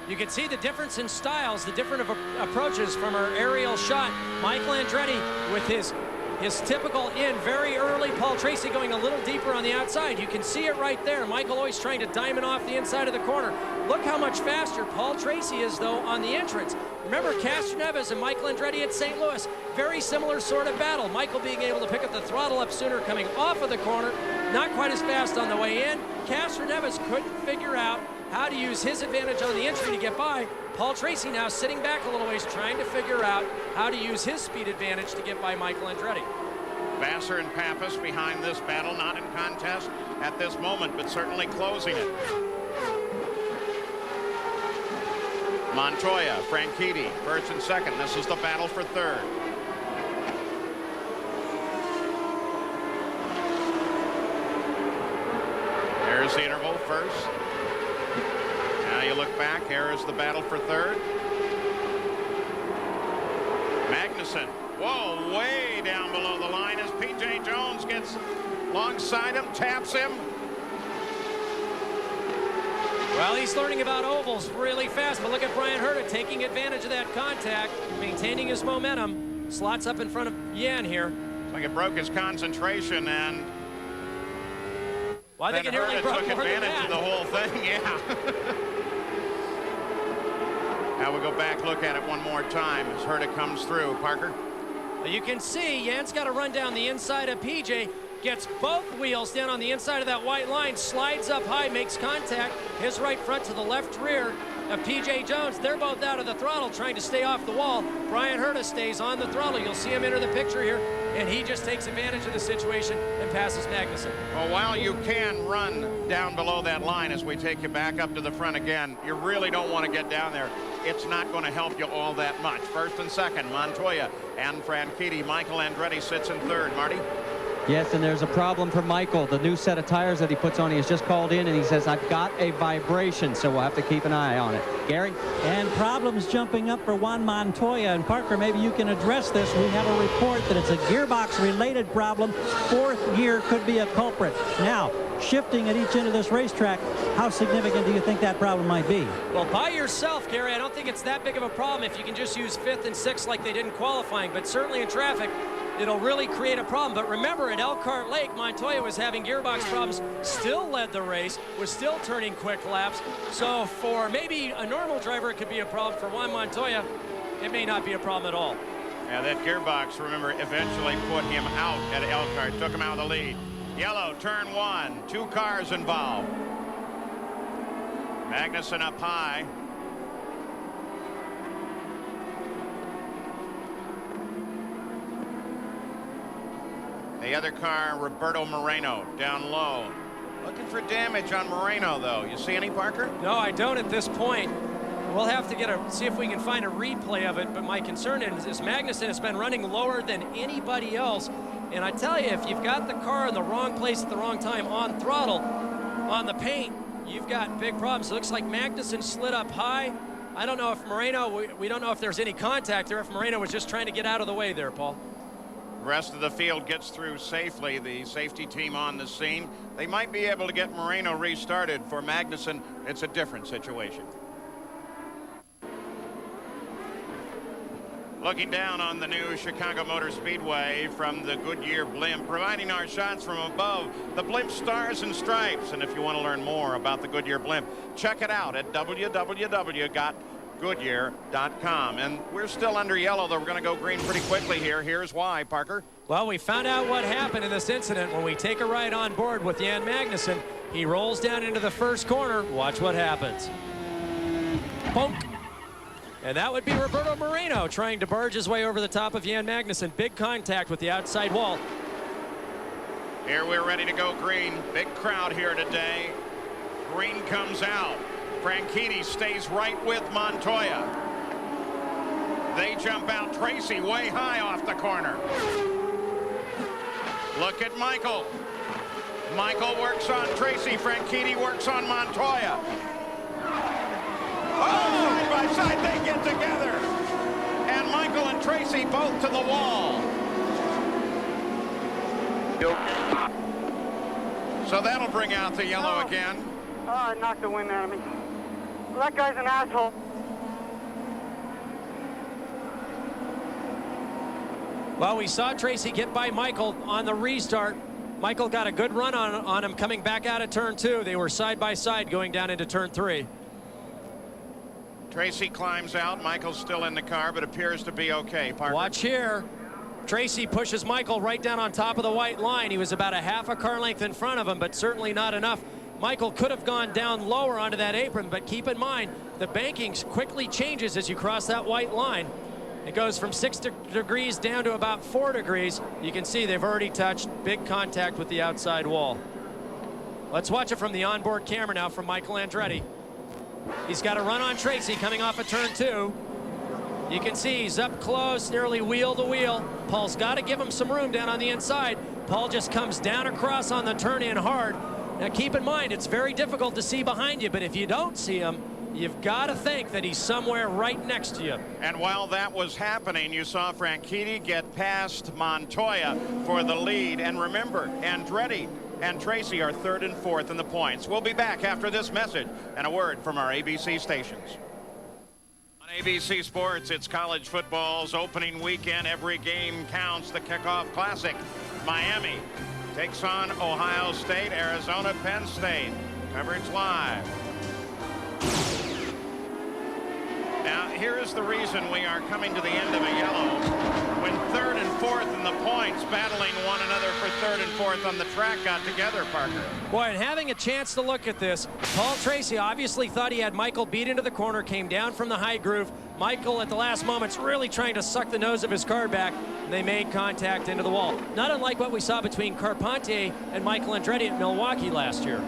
You can see the difference in styles, the different approaches from our aerial shot. Michael Andretti with his his typical in very early. Paul Tracy going a little deeper on the outside. You can see it right there. Michael always trying to diamond off the inside of the corner. Look how much faster Paul Tracy is, though, on the entrance. Remember Castroneves and Michael Andretti at St. Louis. Very similar sort of battle. Michael being able to pick up the throttle up sooner coming off of the corner. Not quite as fast on the way in. Castroneves couldn't figure out how to use his advantage on the entry to get by. Paul Tracy now sitting back a little ways trying to figure out how to use his speed advantage to get by Michael Andretti. Vassar and Pappas behind this battle, not in contest at this moment, but certainly closing it. Montoya, Franchitti, first and second. This is the battle for third. There's the interval first. Now you look back. Here is the battle for third. Magnussen. Whoa, way down below the line as P.J. Jones gets alongside him, taps him. Well, he's learning about ovals really fast, but look at Bryan Herta taking advantage of that contact, maintaining his momentum. Slots up in front of Yan here. It's like it broke his concentration, and well, I think it nearly broke took advantage of the whole thing. Yeah. Now we go back, look at it one more time as Herta comes through. Parker. You can see Yan's got to run down the inside of PJ. Gets both wheels down on the inside of that white line, slides up high, makes contact. His right front to the left rear of P.J. Jones. They're both out of the throttle trying to stay off the wall. Bryan Herta stays on the throttle. You'll see him enter the picture here, and he just takes advantage of the situation and passes Magnussen. Well, while you can run down below that line as we take you back up to the front again, you really don't want to get down there. It's not going to help you all that much. First and second, Montoya and Franchitti. Michael Andretti sits in third. Marty? Yes, and there's a problem for Michael. The new set of tires that he puts on, he has just called in and he says, I've got a vibration, so we'll have to keep an eye on it. Gary? And problems jumping up for Juan Montoya. And Parker, maybe you can address this. We have a report that it's a gearbox-related problem. Fourth gear could be a culprit. Now, shifting at each end of this racetrack, how significant do you think that problem might be? Well, by yourself, Gary, I don't think it's that big of a problem if you can just use fifth and sixth like they did in qualifying, but certainly in traffic, it'll really create a problem. But remember, at Elkhart Lake, Montoya was having gearbox problems, still led the race, was still turning quick laps. So for maybe a normal driver, it could be a problem. For Juan Montoya, it may not be a problem at all. Yeah, that gearbox, remember, eventually put him out at Elkhart, took him out of the lead. Yellow, turn one, 2 cars involved. Magnussen up high. The other car, Roberto Moreno, down low. Looking for damage on Moreno, though. You see any, Parker? No, I don't at this point. We'll have to see if we can find a replay of it, but my concern is Magnussen has been running lower than anybody else. And I tell you, if you've got the car in the wrong place at the wrong time on throttle, on the paint, you've got big problems. It looks like Magnussen slid up high. I don't know if Moreno, we don't know if there's any contact there, if Moreno was just trying to get out of the way there, Paul. The rest of the field gets through safely. The safety team on the scene. They might be able to get Moreno restarted. For Magnussen, it's a different situation. Looking down on the new Chicago Motor Speedway from the Goodyear blimp, providing our shots from above, the blimp stars and stripes. And if you want to learn more about the Goodyear blimp, check it out at www.goodyear.com. And we're still under yellow, though. We're going to go green pretty quickly here. Here's why, Parker. Well, we found out what happened in this incident when we take a ride on board with Jan Magnussen. He rolls down into the first corner. Watch what happens. Bonk. And that would be Roberto Moreno trying to barge his way over the top of Jan Magnussen. Big contact with the outside wall. Here we're ready to go green. Big crowd here today. Green comes out. Franchitti stays right with Montoya. They jump out. Tracy way high off the corner. Look at Michael. Michael works on Tracy. Franchitti works on Montoya. Oh, side by side they get together. And Michael and Tracy both to the wall. So that'll bring out the yellow again. Oh, I knocked the wind out of me. Well, that guy's an asshole. Well, we saw Tracy get by Michael on the restart. Michael got a good run on him coming back out of turn 2. They were side by side going down into turn 3. Tracy climbs out. Michael's still in the car, but appears to be okay. Parker. Watch here. Tracy pushes Michael right down on top of the white line. He was about a half a car length in front of him, but certainly not enough. Michael could have gone down lower onto that apron, but keep in mind, the banking quickly changes as you cross that white line. It goes from 6 degrees down to about 4 degrees. You can see they've already touched big contact with the outside wall. Let's watch it from the onboard camera now from Michael Andretti. He's got a run on Tracy coming off of turn 2. You can see he's up close, nearly wheel to wheel. Paul's got to give him some room down on the inside. Paul just comes down across on the turn in hard. Now keep in mind, it's very difficult to see behind you, but if you don't see him, you've got to think that he's somewhere right next to you. And while that was happening, you saw Franchitti get past Montoya for the lead. And remember, Andretti and Tracy are 3rd and 4th in the points. We'll be back after this message and a word from our ABC stations. On ABC Sports, it's college football's opening weekend. Every game counts. The Kickoff Classic. Miami takes on Ohio State, Arizona, Penn State. Coverage live. Now, here is the reason we are coming to the end of a yellow. When 3rd and 4th in the points, battling one another for 3rd and 4th on the track, got together, Parker. Boy, and having a chance to look at this, Paul Tracy obviously thought he had Michael beat into the corner, came down from the high groove. Michael, at the last moments, really trying to suck the nose of his car back, and they made contact into the wall. Not unlike what we saw between Carpentier and Michael Andretti at Milwaukee last year.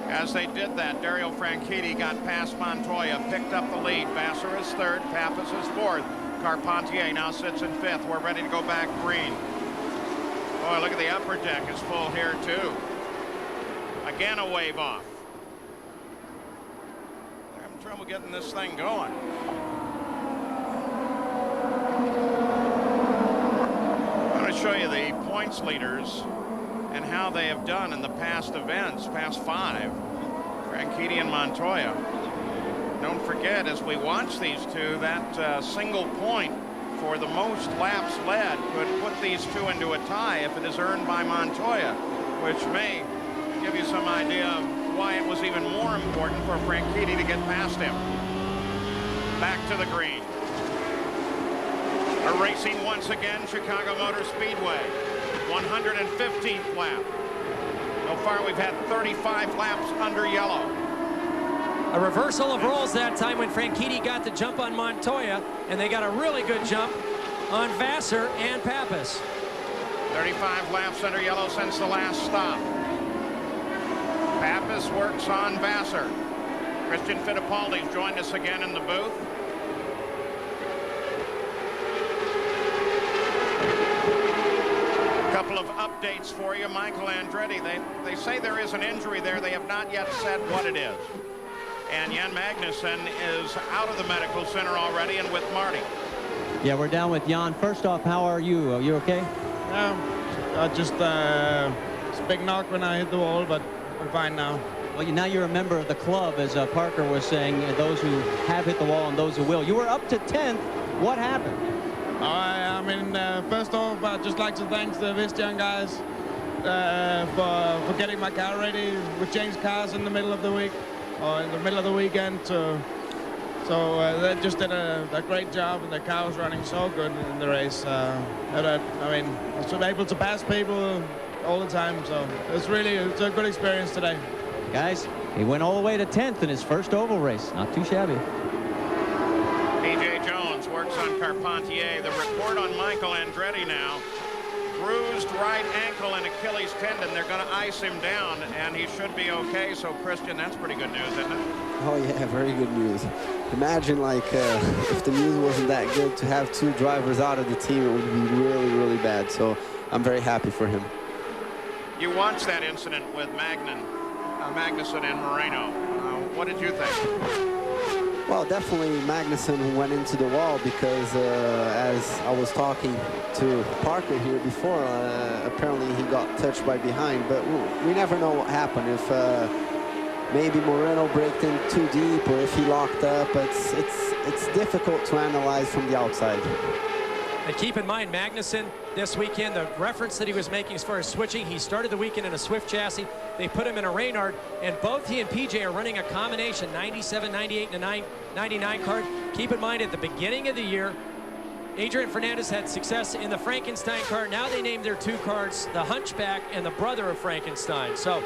As they did that, Dario Franchitti got past Montoya, picked up the lead. Vassar is 3rd, Pappas is 4th. Carpentier now sits in 5th. We're ready to go back green. Boy, look at the upper deck is full here, too. Again, a wave off. I'm having trouble getting this thing going. I'm going to show you the points leaders and how they have done in the past events, past 5. Franchitti and Montoya. Don't forget, as we watch these two, that single point for the most laps led could put these two into a tie if it is earned by Montoya, which may give you some idea of why it was even more important for Franchitti to get past him. Back to the green. We're racing once again, Chicago Motor Speedway. 115th lap. So far we've had 35 laps under yellow. A reversal of roles that time when Franchitti got the jump on Montoya, and they got a really good jump on Vassar and Pappas. 35 laps under yellow since the last stop. Pappas works on Vassar. Christian Fittipaldi's joined us again in the booth. Couple of updates for you. Michael Andretti, they say there is an injury there. They have not yet said what it is. And Jan Magnussen is out of the medical center already and with Marty. Yeah, we're down with Jan. First off, how are you? Are you okay? Just a big knock when I hit the wall, but I'm fine now. Well, now you're a member of the club, as Parker was saying, those who have hit the wall and those who will. You were up to 10th. What happened? I mean, first off, I'd just like to thank the Visteon guys for getting my car ready. We changed cars in the middle of the week, or in the middle of the weekend. So they just did a great job, and the car was running so good in the race. I mean, I was able to pass people all the time, so it's a good experience today. Guys, he went all the way to 10th in his first oval race. Not too shabby. P.J. Jones works on Carpentier. The report on Michael Andretti now. Bruised right ankle and Achilles tendon. They're going to ice him down, and he should be okay. So, Christian, that's pretty good news, isn't it? Oh, yeah, very good news. Imagine, like, if the news wasn't that good, to have 2 drivers out of the team, it would be really, really bad. So I'm very happy for him. You watched that incident with Magnussen and Moreno. What did you think? Well, definitely Magnussen went into the wall because, as I was talking to Parker here before, apparently he got touched by behind. But we never know what happened. If maybe Moreno braked in too deep, or if he locked up, it's difficult to analyze from the outside. And keep in mind, Magnussen this weekend, the reference that he was making as far as switching, he started the weekend in a Swift chassis. They put him in a Reynard, and both he and PJ are running a combination, 97, 98, and a 99 card. Keep in mind, at the beginning of the year, Adrian Fernandez had success in the Frankenstein car. Now they named their two cars the Hunchback and the Brother of Frankenstein. So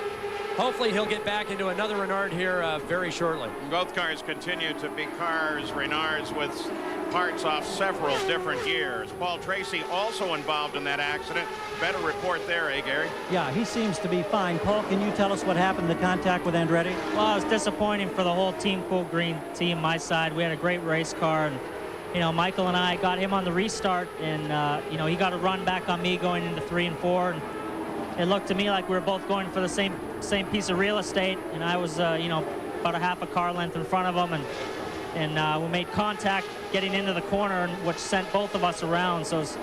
hopefully he'll get back into another Renard here very shortly. Both cars continue to be cars, Renards, with parts off several different years. Paul Tracy also involved in that accident. Better report there, eh, Gary? Yeah, he seems to be fine. Paul, can you tell us what happened in the contact with Andretti? Well, it was disappointing for the whole Team Cool Green team, my side. We had a great race car, and you know, Michael and I got him on the restart, and you know, he got a run back on me going into 3 and 4, and it looked to me like we were both going for the same piece of real estate, and I was you know, about a half a car length in front of him, and we made contact getting into the corner, which sent both of us around. So it was,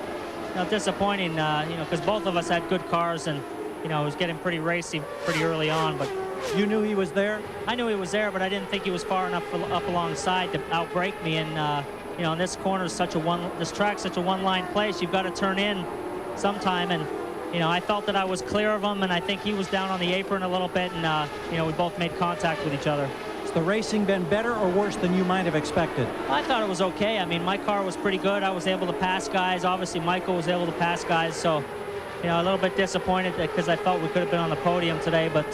you know, disappointing, you know, because both of us had good cars, and you know, it was getting pretty racy pretty early on. But you knew he was there? I knew he was there, but I didn't think he was far enough up alongside to outbrake me. And you know, and this corner is this track's such a one-line place. You've got to turn in sometime, and you know, I felt that I was clear of him, and I think he was down on the apron a little bit, and you know, we both made contact with each other. Has the racing been better or worse than you might have expected? I thought it was okay. I mean, my car was pretty good. I was able to pass guys. Obviously, Michael was able to pass guys. So, you know, a little bit disappointed because I felt we could have been on the podium today. But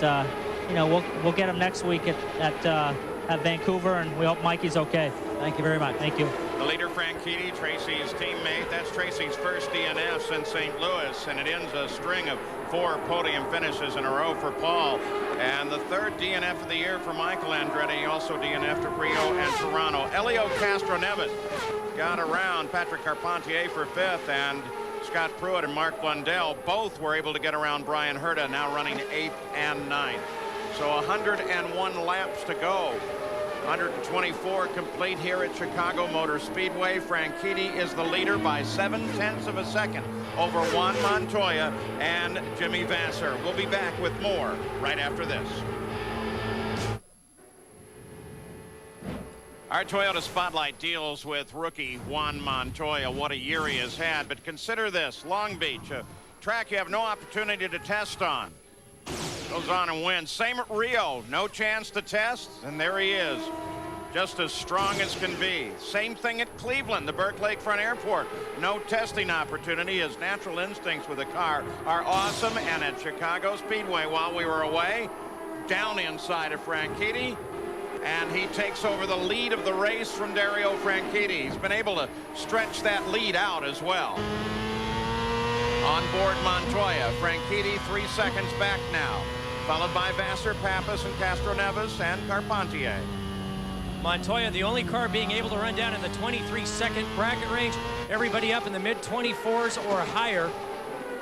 you know, we'll get him next week at Vancouver, and we hope Mikey's okay. Thank you very much. Thank you. The leader, Franchitti, Tracy's teammate. That's Tracy's first DNF since St. Louis, and it ends a string of 4 podium finishes in a row for Paul. And the third DNF of the year for Michael Andretti, also DNF'd at Rio and Toronto. Elio Castroneves got around Patrick Carpentier for 5th, and Scott Pruitt and Mark Blundell both were able to get around Brian Herta, now running 8th and 9th. So 101 laps to go. 124 complete here at Chicago Motor Speedway. Franchitti is the leader by 0.7 of a second over Juan Montoya and Jimmy Vasser. We'll be back with more right after this. Our Toyota Spotlight deals with rookie Juan Montoya. What a year he has had. But consider this, Long Beach, a track you have no opportunity to test on. Goes on and wins. Same at Rio, no chance to test, and there he is, just as strong as can be. Same thing at Cleveland, the Burke Lakefront Airport. No testing opportunity. His natural instincts with the car are awesome. And at Chicago Speedway, while we were away, down inside of Franchitti, and he takes over the lead of the race from Dario Franchitti. He's been able to stretch that lead out as well. On board Montoya, Franchitti 3 seconds back now, followed by Vasser, Pappas, and Castroneves, and Carpentier. Montoya, the only car being able to run down in the 23-second bracket range. Everybody up in the mid-24s or higher.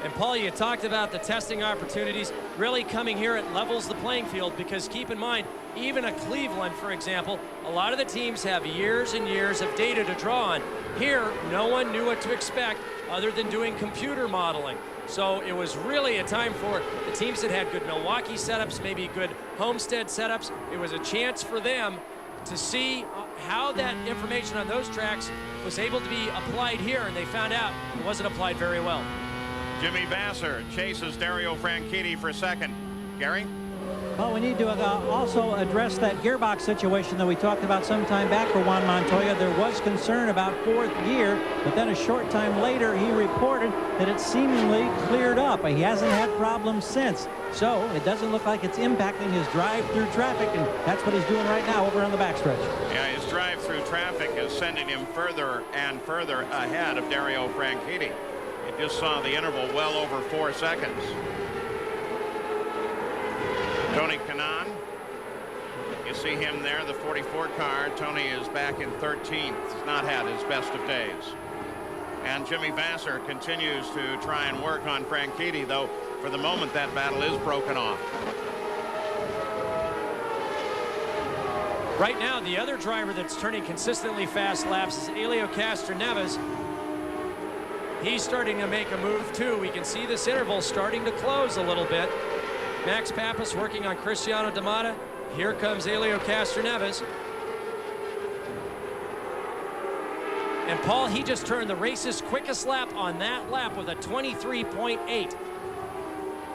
And Paul, you talked about the testing opportunities. Really coming here, it levels the playing field, because keep in mind, even at Cleveland, for example, a lot of the teams have years and years of data to draw on. Here, no one knew what to expect other than doing computer modeling. So it was really a time for the teams that had good Milwaukee setups, maybe good Homestead setups. It was a chance for them to see how that information on those tracks was able to be applied here, and they found out it wasn't applied very well. Jimmy Vasser chases Dario Franchitti for 2nd. Gary? Well, we need to also address that gearbox situation that we talked about some time back for Juan Montoya. There was concern about 4th gear, but then a short time later he reported that it seemingly cleared up. He hasn't had problems since. So it doesn't look like it's impacting his drive through traffic, and that's what he's doing right now over on the backstretch. Yeah, his drive through traffic is sending him further and further ahead of Dario Franchitti. It just saw the interval well over 4 seconds. Tony Kanaan, you see him there, the 44 car. Tony is back in 13th. He's not had his best of days. And Jimmy Vasser continues to try and work on Franchitti, though for the moment that battle is broken off. Right now, the other driver that's turning consistently fast laps is Elio Castroneves. He's starting to make a move too. We can see this interval starting to close a little bit. Max Pappas working on Cristiano D'Amata. Here comes Elio Castroneves. And Paul, he just turned the race's quickest lap on that lap with a 23.8.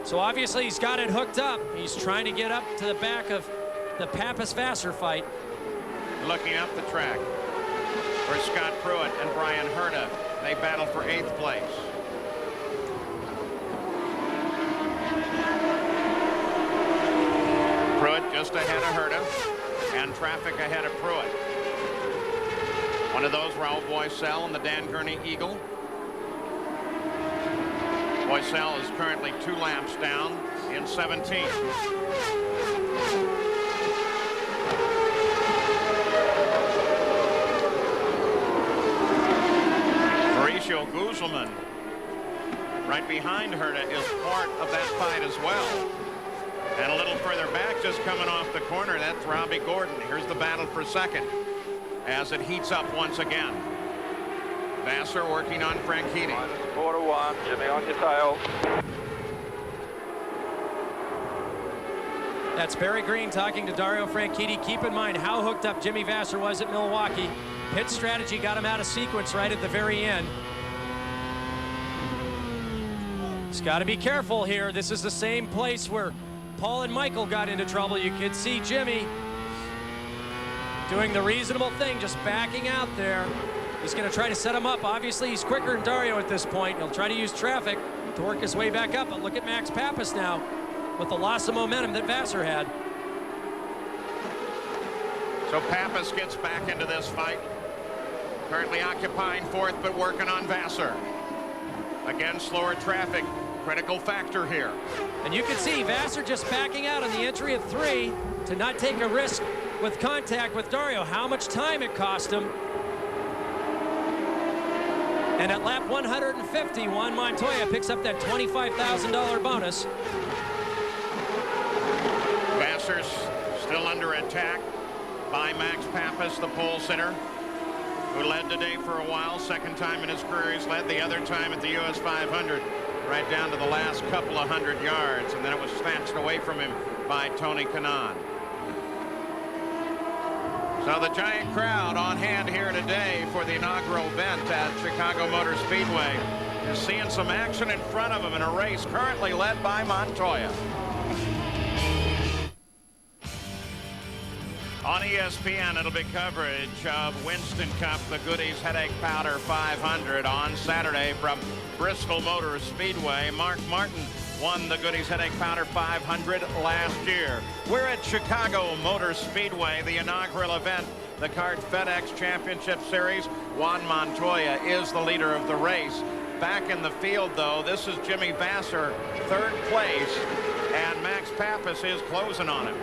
So obviously he's got it hooked up. He's trying to get up to the back of the Pappas-Vassar fight. Looking up the track for Scott Pruitt and Brian Herta. They battle for 8th place. Pruitt just ahead of Herta, and traffic ahead of Pruitt. One of those, Raul Boesel and the Dan Gurney Eagle. Boesel is currently 2 laps down in 17th. Mauricio Guzman, right behind Herta, is part of that fight as well. And a little further back, just coming off the corner, that's Robbie Gordon. Here's the battle for second as it heats up once again. Vassar working on Franchitti. -4 to 1. Jimmy on your tail. That's Barry Green talking to Dario Franchitti. Keep in mind how hooked up Jimmy Vassar was at Milwaukee. Pit strategy got him out of sequence right at the very end. He's got to be careful here. This is the same place where Paul and Michael got into trouble. You could see Jimmy doing the reasonable thing, just backing out there. He's going to try to set him up. Obviously, he's quicker than Dario at this point. He'll try to use traffic to work his way back up. But look at Max Pappas now with the loss of momentum that Vassar had. So Pappas gets back into this fight. Currently occupying 4th, but working on Vassar. Again, slower traffic. Critical factor here. And you can see Vassar just backing out on the entry of 3 to not take a risk with contact with Dario. How much time it cost him. And at lap 150, Juan Montoya picks up that $25,000 bonus. Vassar's still under attack by Max Pappas, the pole sitter, who led today for a while. Second time in his career he's led. The other time at the US 500, right down to the last couple of 100 yards, and then it was snatched away from him by Tony Kanaan. So the giant crowd on hand here today for the inaugural event at Chicago Motor Speedway is seeing some action in front of them in a race currently led by Montoya. On ESPN, it'll be coverage of Winston Cup, the Goodies Headache Powder 500 on Saturday from Bristol Motor Speedway. Mark Martin won the Goodies Headache Powder 500 last year. We're at Chicago Motor Speedway, the inaugural event, the CART FedEx Championship Series. Juan Montoya is the leader of the race. Back in the field, though, this is Jimmy Vassar, 3rd place, and Max Pappas is closing on him.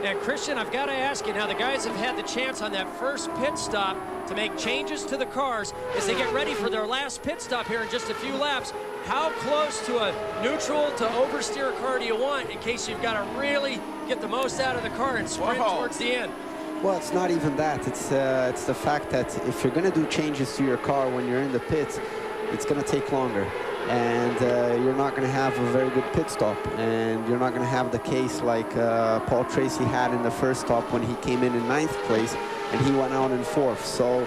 And Christian, I've got to ask you now, the guys have had the chance on that first pit stop to make changes to the cars as they get ready for their last pit stop here in just a few laps. How close to a neutral to oversteer car do you want in case you've got to really get the most out of the car and sprint towards the end? Well, it's not even that. It's the fact that if you're going to do changes to your car when you're in the pits, it's going to take longer. And you're not going to have a very good pit stop, and you're not going to have the case like Paul Tracy had in the first stop when he came in 9th place and he went out in 4th. So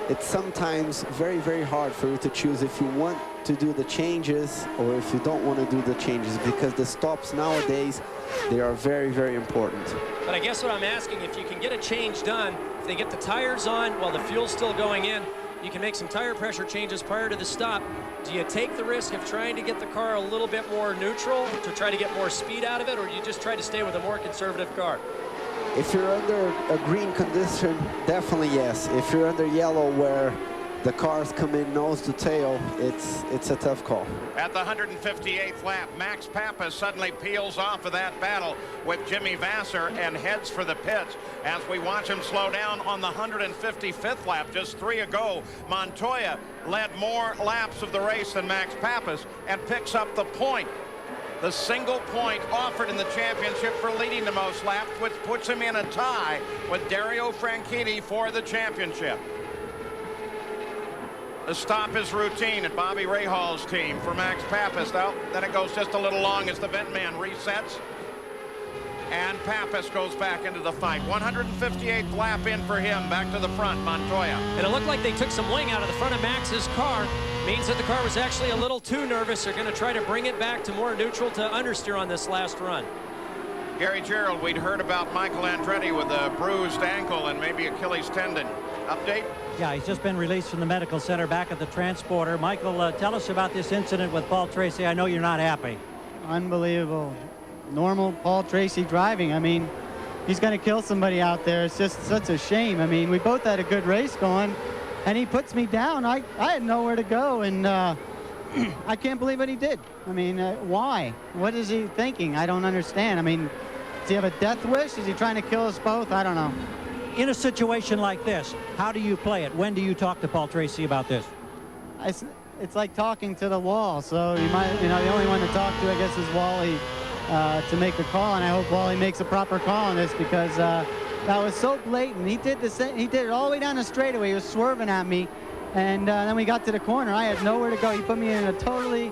it's sometimes very, very hard for you to choose if you want to do the changes or if you don't want to do the changes, because the stops nowadays, they are very, very important. But I guess what I'm asking, if you can get a change done, if they get the tires on while the fuel's still going in, you can make some tire pressure changes prior to the stop. Do you take the risk of trying to get the car a little bit more neutral to try to get more speed out of it, or do you just try to stay with a more conservative car? If you're under a green condition, definitely yes. If you're under yellow where the cars come in nose to tail, it's a tough call. At the 158th lap, Max Pappas suddenly peels off of that battle with Jimmy Vassar and heads for the pits as we watch him slow down on the 155th lap. Just 3 ago, Montoya led more laps of the race than Max Pappas and picks up the point. The single point offered in the championship for leading the most laps, which puts him in a tie with Dario Franchitti for the championship. The stop is routine at Bobby Rahall's team for Max Pappas. Then it goes just a little long as the vent man resets. and Pappas goes back into the fight. 158th lap in for him. Back to the front, Montoya. And it looked like they took some wing out of the front of Max's car. Means that the car was actually a little too nervous. They're going to try to bring it back to more neutral to understeer on this last run. Gary Gerald, we'd heard about Michael Andretti with a bruised ankle and maybe Achilles tendon. Update? Yeah, he's just been released from the medical center back at the transporter. Michael, tell us about this incident with Paul Tracy. I know you're not happy. Unbelievable. Normal Paul Tracy driving. I mean, he's going to kill somebody out there. It's just such a shame. I mean, we both had a good race going, and he puts me down. I had nowhere to go, and I can't believe what he did. I mean, why? What is he thinking? I don't understand. I mean, does he have a death wish? Is he trying to kill us both? I don't know. In a situation like this, how do you play it? When do you talk to Paul Tracy about this? It's like talking to the wall. So you might, the only one to talk to, I guess, is Wally to make a call, and I hope Wally makes a proper call on this, because that was so blatant. He did the same. He did it all the way down the straightaway. He was swerving at me, and then we got to the corner. I had nowhere to go. He put me in a totally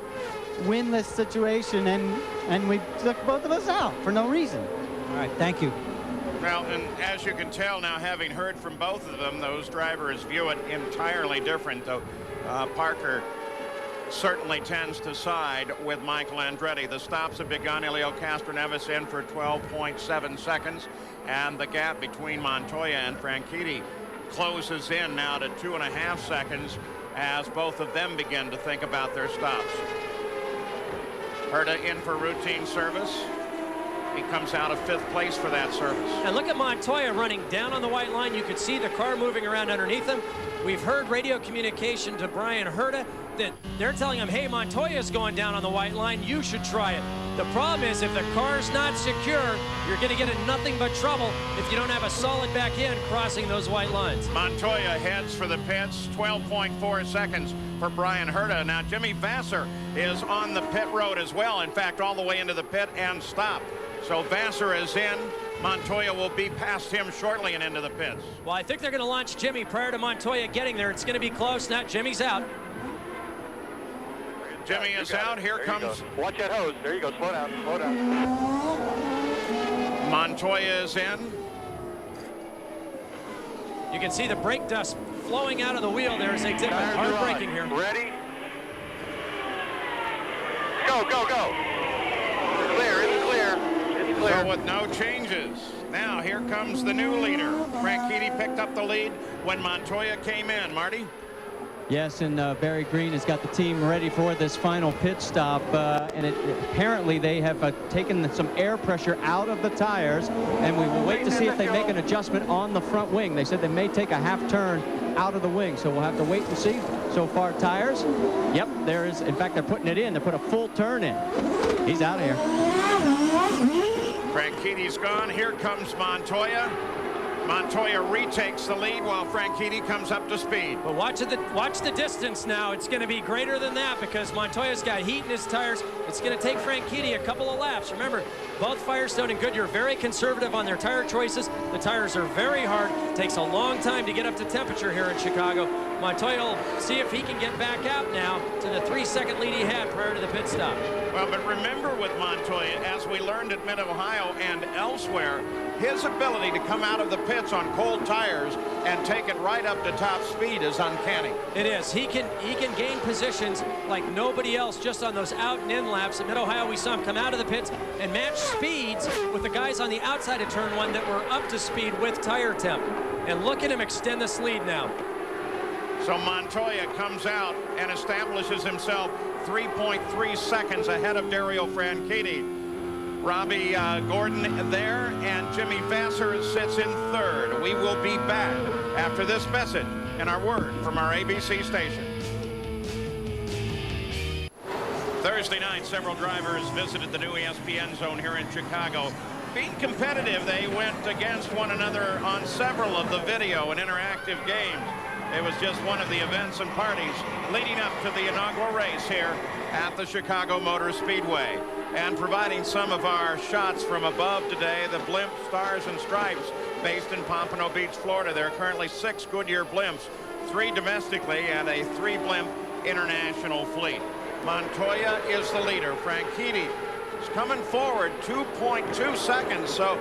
winless situation, and we took both of us out for no reason. All right, thank you. Well, and as you can tell now, having heard from both of them, those drivers view it entirely different. Though Parker certainly tends to side with Michael Andretti. The stops have begun. Helio Castroneves in for 12.7 seconds, and the gap between Montoya and Franchitti closes in now to 2.5 seconds as both of them begin to think about their stops. Herta in for routine service. He comes out of 5th place for that service. And look at Montoya running down on the white line. You could see the car moving around underneath him. We've heard radio communication to Bryan Herta that they're telling him, hey, Montoya's going down on the white line. You should try it. The problem is, if the car's not secure, you're going to get in nothing but trouble if you don't have a solid back end crossing those white lines. Montoya heads for the pits. 12.4 seconds for Bryan Herta. Now, Jimmy Vasser is on the pit road as well. In fact, all the way into the pit and stopped. So Vasser is in. Montoya will be past him shortly and into the pits. Well, I think they're going to launch Jimmy prior to Montoya getting there. It's going to be close. Now Jimmy's out. Jimmy is out. Here comes. Watch that hose. There you go. Slow down. Slow down. Montoya is in. You can see the brake dust flowing out of the wheel there as they dip it. Hard braking here. Ready? Go, go, go. It's clear. It's clear. It's clear. So with no changes. Now here comes the new leader. Franchitti picked up the lead when Montoya came in. Marty? Yes, and Barry Green has got the team ready for this final pit stop, and apparently they have taken some air pressure out of the tires, and we will wait to see if they make an adjustment on the front wing. They said they may take a half turn out of the wing, so we'll have to wait and see. So far, tires, yep, there is. In fact, they're putting it in. They put a full turn in. He's out of here. Franchitti's gone. Here comes Montoya. Montoya retakes the lead while Franchitti comes up to speed. But watch the distance now. It's going to be greater than that because Montoya's got heat in his tires. It's going to take Franchitti a couple of laps. Remember, both Firestone and Goodyear are very conservative on their tire choices. The tires are very hard. It takes a long time to get up to temperature here in Chicago. Montoya will see if he can get back out now to the 3-second lead he had prior to the pit stop. Well, but remember with Montoya, as we learned at Mid-Ohio and elsewhere, his ability to come out of the pits on cold tires and take it right up to top speed is uncanny. It is. He can gain positions like nobody else just on those out and in laps. At Mid-Ohio, we saw him come out of the pits and match speeds with the guys on the outside of turn one that were up to speed with tire temp. And look at him extend this lead now. So Montoya comes out and establishes himself 3.3 seconds ahead of Dario Franchitti. Robbie Gordon there, and Jimmy Vasser sits in third. We will be back after this message and our word from our ABC station. Thursday night, several drivers visited the new ESPN zone here in Chicago. Being competitive, they went against one another on several of the video and interactive games. It was just one of the events and parties leading up to the inaugural race here at the Chicago Motor Speedway. And providing some of our shots from above today, the Blimp Stars and Stripes based in Pompano Beach, Florida. There are currently 6 Goodyear blimps, 3 domestically and a 3-blimp international fleet. Montoya is the leader. Franchitti He's coming forward 2.2 seconds. So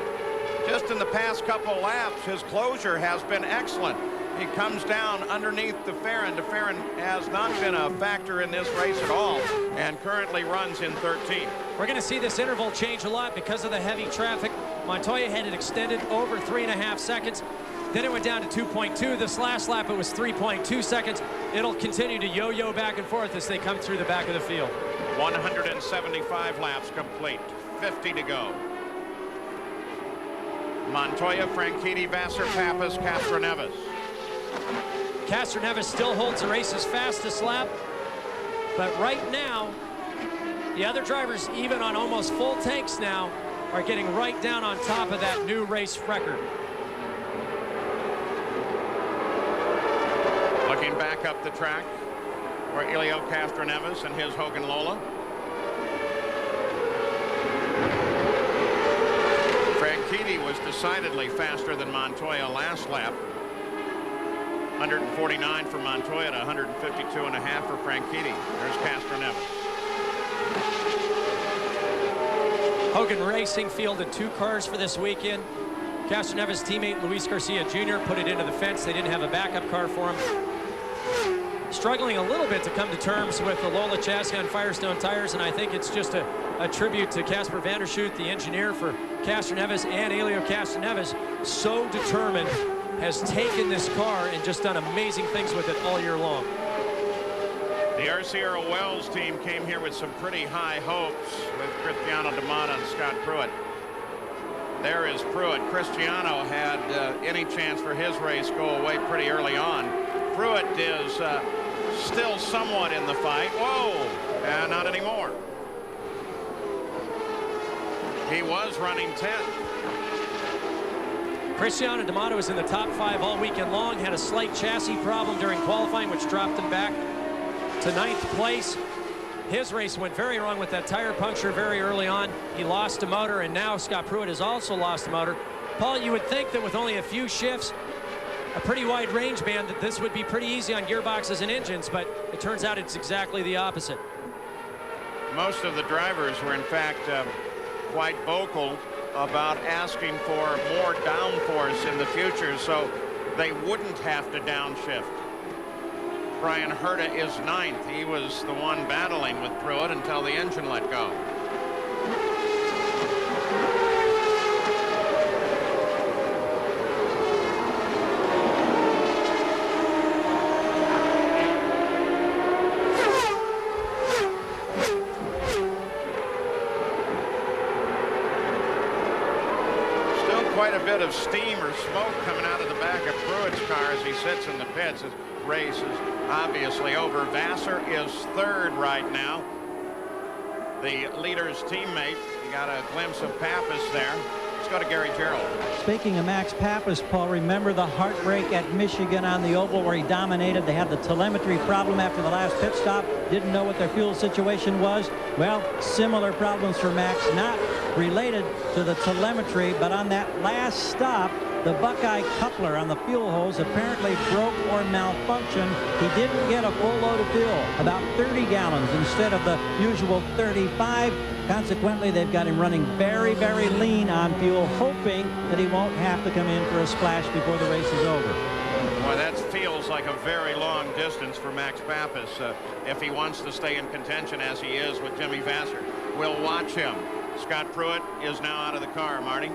just in the past couple laps, his closure has been excellent. He comes down underneath DeFerrin. DeFerrin has not been a factor in this race at all and currently runs in 13. We're going to see this interval change a lot because of the heavy traffic. Montoya had it extended over 3.5 seconds. Then it went down to 2.2. This last lap, it was 3.2 seconds. It'll continue to yo-yo back and forth as they come through the back of the field. 175 laps complete, 50 to go. Montoya, Franchitti, Vassar, Pappas, Castroneves. Castroneves still holds the race's fastest lap, but right now, the other drivers, even on almost full tanks now, are getting right down on top of that new race record. Looking back up the track for Helio Castroneves and his Hogan Lola. Franchitti was decidedly faster than Montoya last lap. 149 for Montoya to 152.5 for Franchitti. There's Castroneves. Hogan Racing fielded 2 cars for this weekend. Castroneves' teammate Luis Garcia Jr. put it into the fence. They didn't have a backup car for him. Struggling a little bit to come to terms with the Lola chassis on Firestone tires, and I think it's just a tribute to Casper Vandershoot, the engineer for Castroneves, and Helio Castroneves, so determined, has taken this car and just done amazing things with it all year long. The RC Earl Wells team came here with some pretty high hopes with Cristiano D'Amato and Scott Pruitt. There is Pruitt. Cristiano had any chance for his race go away pretty early on. Pruitt is still somewhat in the fight. Whoa, not anymore. He was running 10th. Cristiano D'Amato was in the top 5 all weekend long, had a slight chassis problem during qualifying, which dropped him back to 9th place. His race went very wrong with that tire puncture very early on. He lost a motor, and now Scott Pruitt has also lost a motor. Paul, you would think that with only a few shifts, a pretty wide range band, that this would be pretty easy on gearboxes and engines, but it turns out it's exactly the opposite. Most of the drivers were in fact quite vocal about asking for more downforce in the future so they wouldn't have to downshift. Brian Herta is 9th. He was the one battling with Pruitt until the engine let go. Quite a bit of steam or smoke coming out of the back of Pruitt's car as he sits in the pits. His race is obviously over. Vassar is 3rd right now. The leader's teammate. You got a glimpse of Pappas there. Let's go to Gary Gerald. Speaking of Max Pappas, Paul, remember the heartbreak at Michigan on the oval where he dominated? They had the telemetry problem after the last pit stop. Didn't know what their fuel situation was. Well, similar problems for Max, not related to the telemetry, but on that last stop, the Buckeye coupler on the fuel hose apparently broke or malfunctioned. He didn't get a full load of fuel, about 30 gallons instead of the usual 35. Consequently, they've got him running very, very lean on fuel, hoping that he won't have to come in for a splash before the race is over. Boy, that feels like a very long distance for Max Pappas if he wants to stay in contention as he is with Jimmy Vassar. We'll watch him. Scott Pruitt is now out of the car. Marty?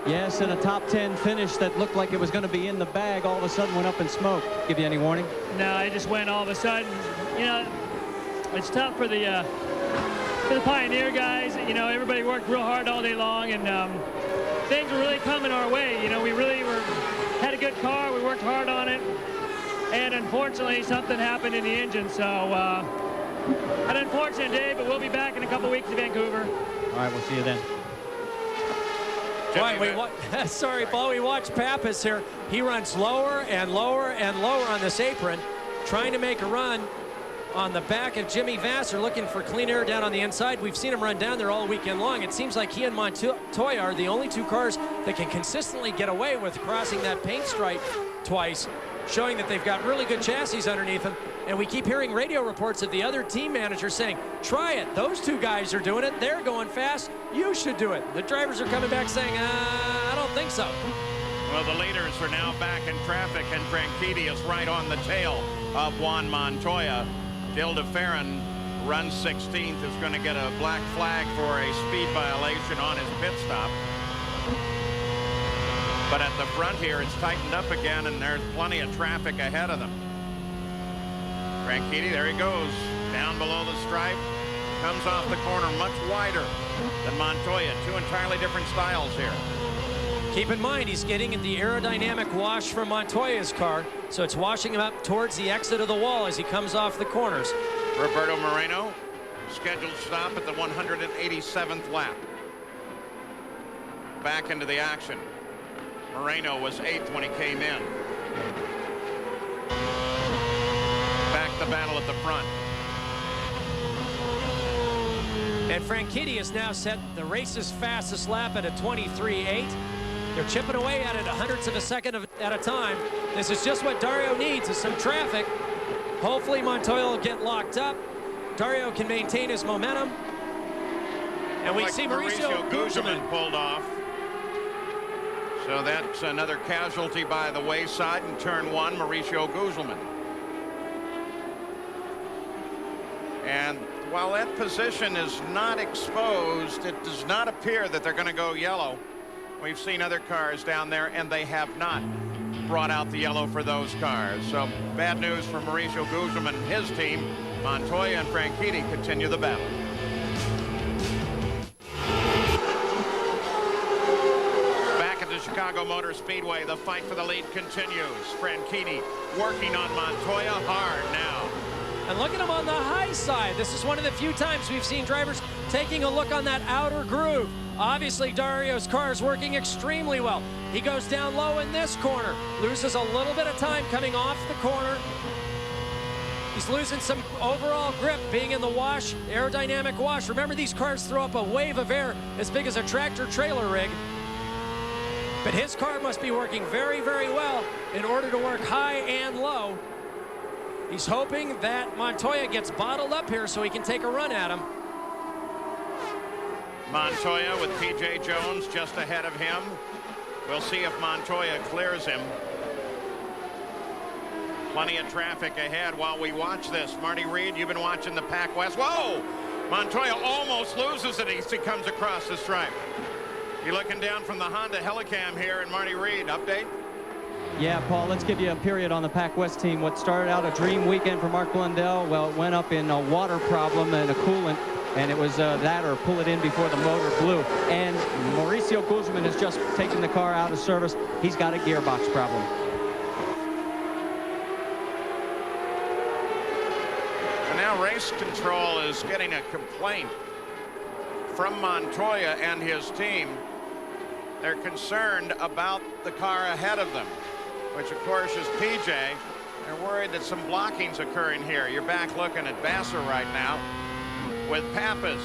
Yes, and a top 10 finish that looked like it was going to be in the bag all of a sudden went up in smoke. Give you any warning? No, it just went all of a sudden. You know, it's tough for the Pioneer guys. You know, everybody worked real hard all day long, and things were really coming our way. You know, we really had a good car. We worked hard on it, and unfortunately, something happened in the engine. So, an unfortunate day, but we'll be back in a couple weeks to Vancouver. All right, we'll see you then. Sorry, Paul, we watched Pappas here. He runs lower and lower and lower on this apron, trying to make a run on the back of Jimmy Vassar, looking for clean air down on the inside. We've seen him run down there all weekend long. It seems like he and Montoya are the only 2 cars that can consistently get away with crossing that paint stripe twice. showing that they've got really good chassis underneath them. And we keep hearing radio reports of the other team managers saying, try it. Those two guys are doing it. They're going fast. You should do it. The drivers are coming back saying, I don't think so. Well, the leaders are now back in traffic, and Franchitti is right on the tail of Juan Montoya. Gil de Ferran runs 16th, is going to get a black flag for a speed violation on his pit stop. But at the front here, it's tightened up again, and there's plenty of traffic ahead of them. Franchitti, there he goes, down below the stripe, comes off the corner much wider than Montoya. Two entirely different styles here. Keep in mind, he's getting the aerodynamic wash from Montoya's car, so it's washing him up towards the exit of the wall as he comes off the corners. Roberto Moreno, scheduled stop at the 187th lap. Back into the action. Moreno was 8th when he came in. Back the battle at the front. And Franchitti has now set the race's fastest lap at a 23.8. They're chipping away at it hundredths of a second at a time. This is just what Dario needs, is some traffic. Hopefully Montoya will get locked up. Dario can maintain his momentum. And we see Mauricio Gugelmin pulled off. So that's another casualty by the wayside in turn one, Mauricio Gugelmin. And while that position is not exposed, it does not appear that they're going to go yellow. We've seen other cars down there, and they have not brought out the yellow for those cars. So bad news for Mauricio Gugelmin and his team. Montoya and Franchitti continue the battle. Back at the Chicago Motor Speedway, the fight for the lead continues. Franchitti working on Montoya hard now. And look at him on the high side. This is one of the few times we've seen drivers taking a look on that outer groove. Obviously, Dario's car is working extremely well. He goes down low in this corner, loses a little bit of time coming off the corner. He's losing some overall grip being in the wash, aerodynamic wash. Remember, these cars throw up a wave of air as big as a tractor trailer rig. But his car must be working very, very well in order to work high and low. He's hoping that Montoya gets bottled up here so he can take a run at him. Montoya with P.J. Jones just ahead of him. We'll see if Montoya clears him. Plenty of traffic ahead while we watch this. Marty Reed, you've been watching the Pac West. Whoa! Montoya almost loses it as he comes across the stripe. You're looking down from the Honda Helicam here, and Marty Reed, update? Yeah, Paul, let's give you a period on the Pac West team. What started out a dream weekend for Mark Blundell, well, it went up in a water problem and a coolant, and it was that or pull it in before the motor blew. And Mauricio Gugelmin has just taken the car out of service. He's got a gearbox problem. And now race control is getting a complaint from Montoya and his team. They're concerned about the car ahead of them, which of course is PJ. They're worried that some blocking's occurring here. You're back looking at Vassar right now with Pappas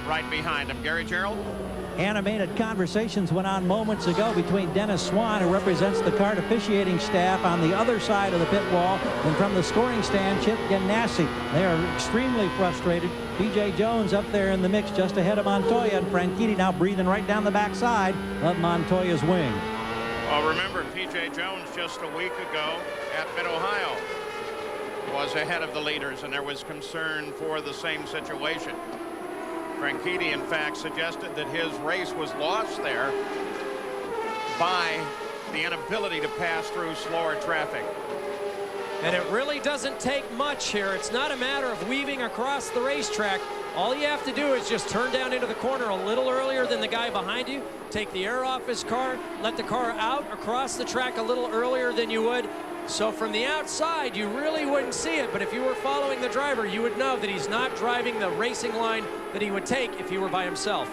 right behind him. Gary Gerould? Animated conversations went on moments ago between Dennis Swan, who represents the CART officiating staff on the other side of the pit wall, and from the scoring stand, Chip Ganassi. They are extremely frustrated. P.J. Jones up there in the mix just ahead of Montoya, and Franchitti now breathing right down the backside of Montoya's wing. Well, remember, P.J. Jones just a week ago at Mid-Ohio was ahead of the leaders, and there was concern for the same situation. Franchitti, in fact, suggested that his race was lost there by the inability to pass through slower traffic. And it really doesn't take much here. It's not a matter of weaving across the racetrack. All you have to do is just turn down into the corner a little earlier than the guy behind you, take the air off his car, let the car out across the track a little earlier than you would. So from the outside, you really wouldn't see it, but if you were following the driver, you would know that he's not driving the racing line that he would take if he were by himself.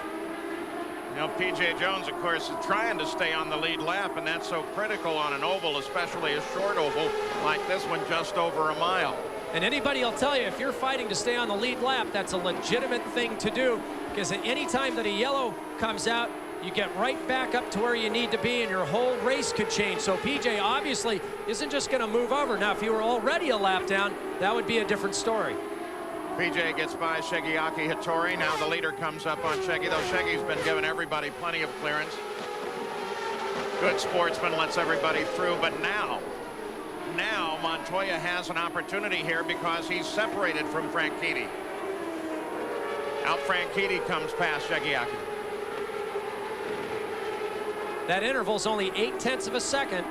You know, P.J. Jones, of course, is trying to stay on the lead lap, and that's so critical on an oval, especially a short oval like this one, just over a mile. And anybody will tell you, if you're fighting to stay on the lead lap, that's a legitimate thing to do, because at any time that a yellow comes out, you get right back up to where you need to be, and your whole race could change. So PJ obviously isn't just going to move over. Now, if you were already a lap down, that would be a different story. PJ gets by Shigeaki Hattori. Now the leader comes up on Shiggy, though Shiggy's been giving everybody plenty of clearance. Good sportsman, lets everybody through, but now Montoya has an opportunity here because he's separated from Franchitti. Out Franchitti comes past Shigeaki. That interval's only 0.8 of a second.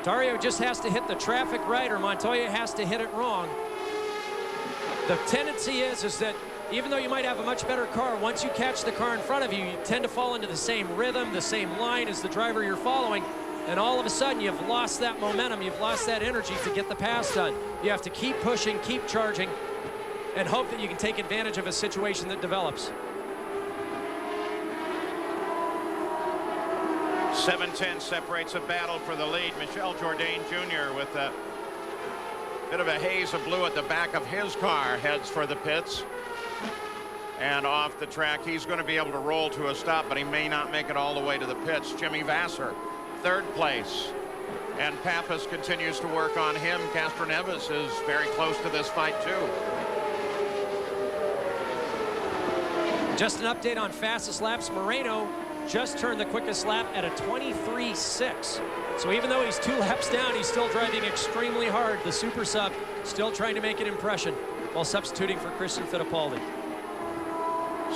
Dario just has to hit the traffic right, or Montoya has to hit it wrong. The tendency is that even though you might have a much better car, once you catch the car in front of you, you tend to fall into the same rhythm, the same line as the driver you're following, and all of a sudden you've lost that momentum, you've lost that energy to get the pass done. You have to keep pushing, keep charging, and hope that you can take advantage of a situation that develops. 7:10 separates a battle for the lead. Michel Jourdain Jr. with a bit of a haze of blue at the back of his car heads for the pits. And off the track, he's going to be able to roll to a stop, but he may not make it all the way to the pits. Jimmy Vasser, third place. And Pappas continues to work on him. Castroneves is very close to this fight, too. Just an update on fastest laps. Moreno just turned the quickest lap at a 23.6. So even though he's 2 laps down, he's still driving extremely hard. The super sub still trying to make an impression while substituting for Christian Fittipaldi.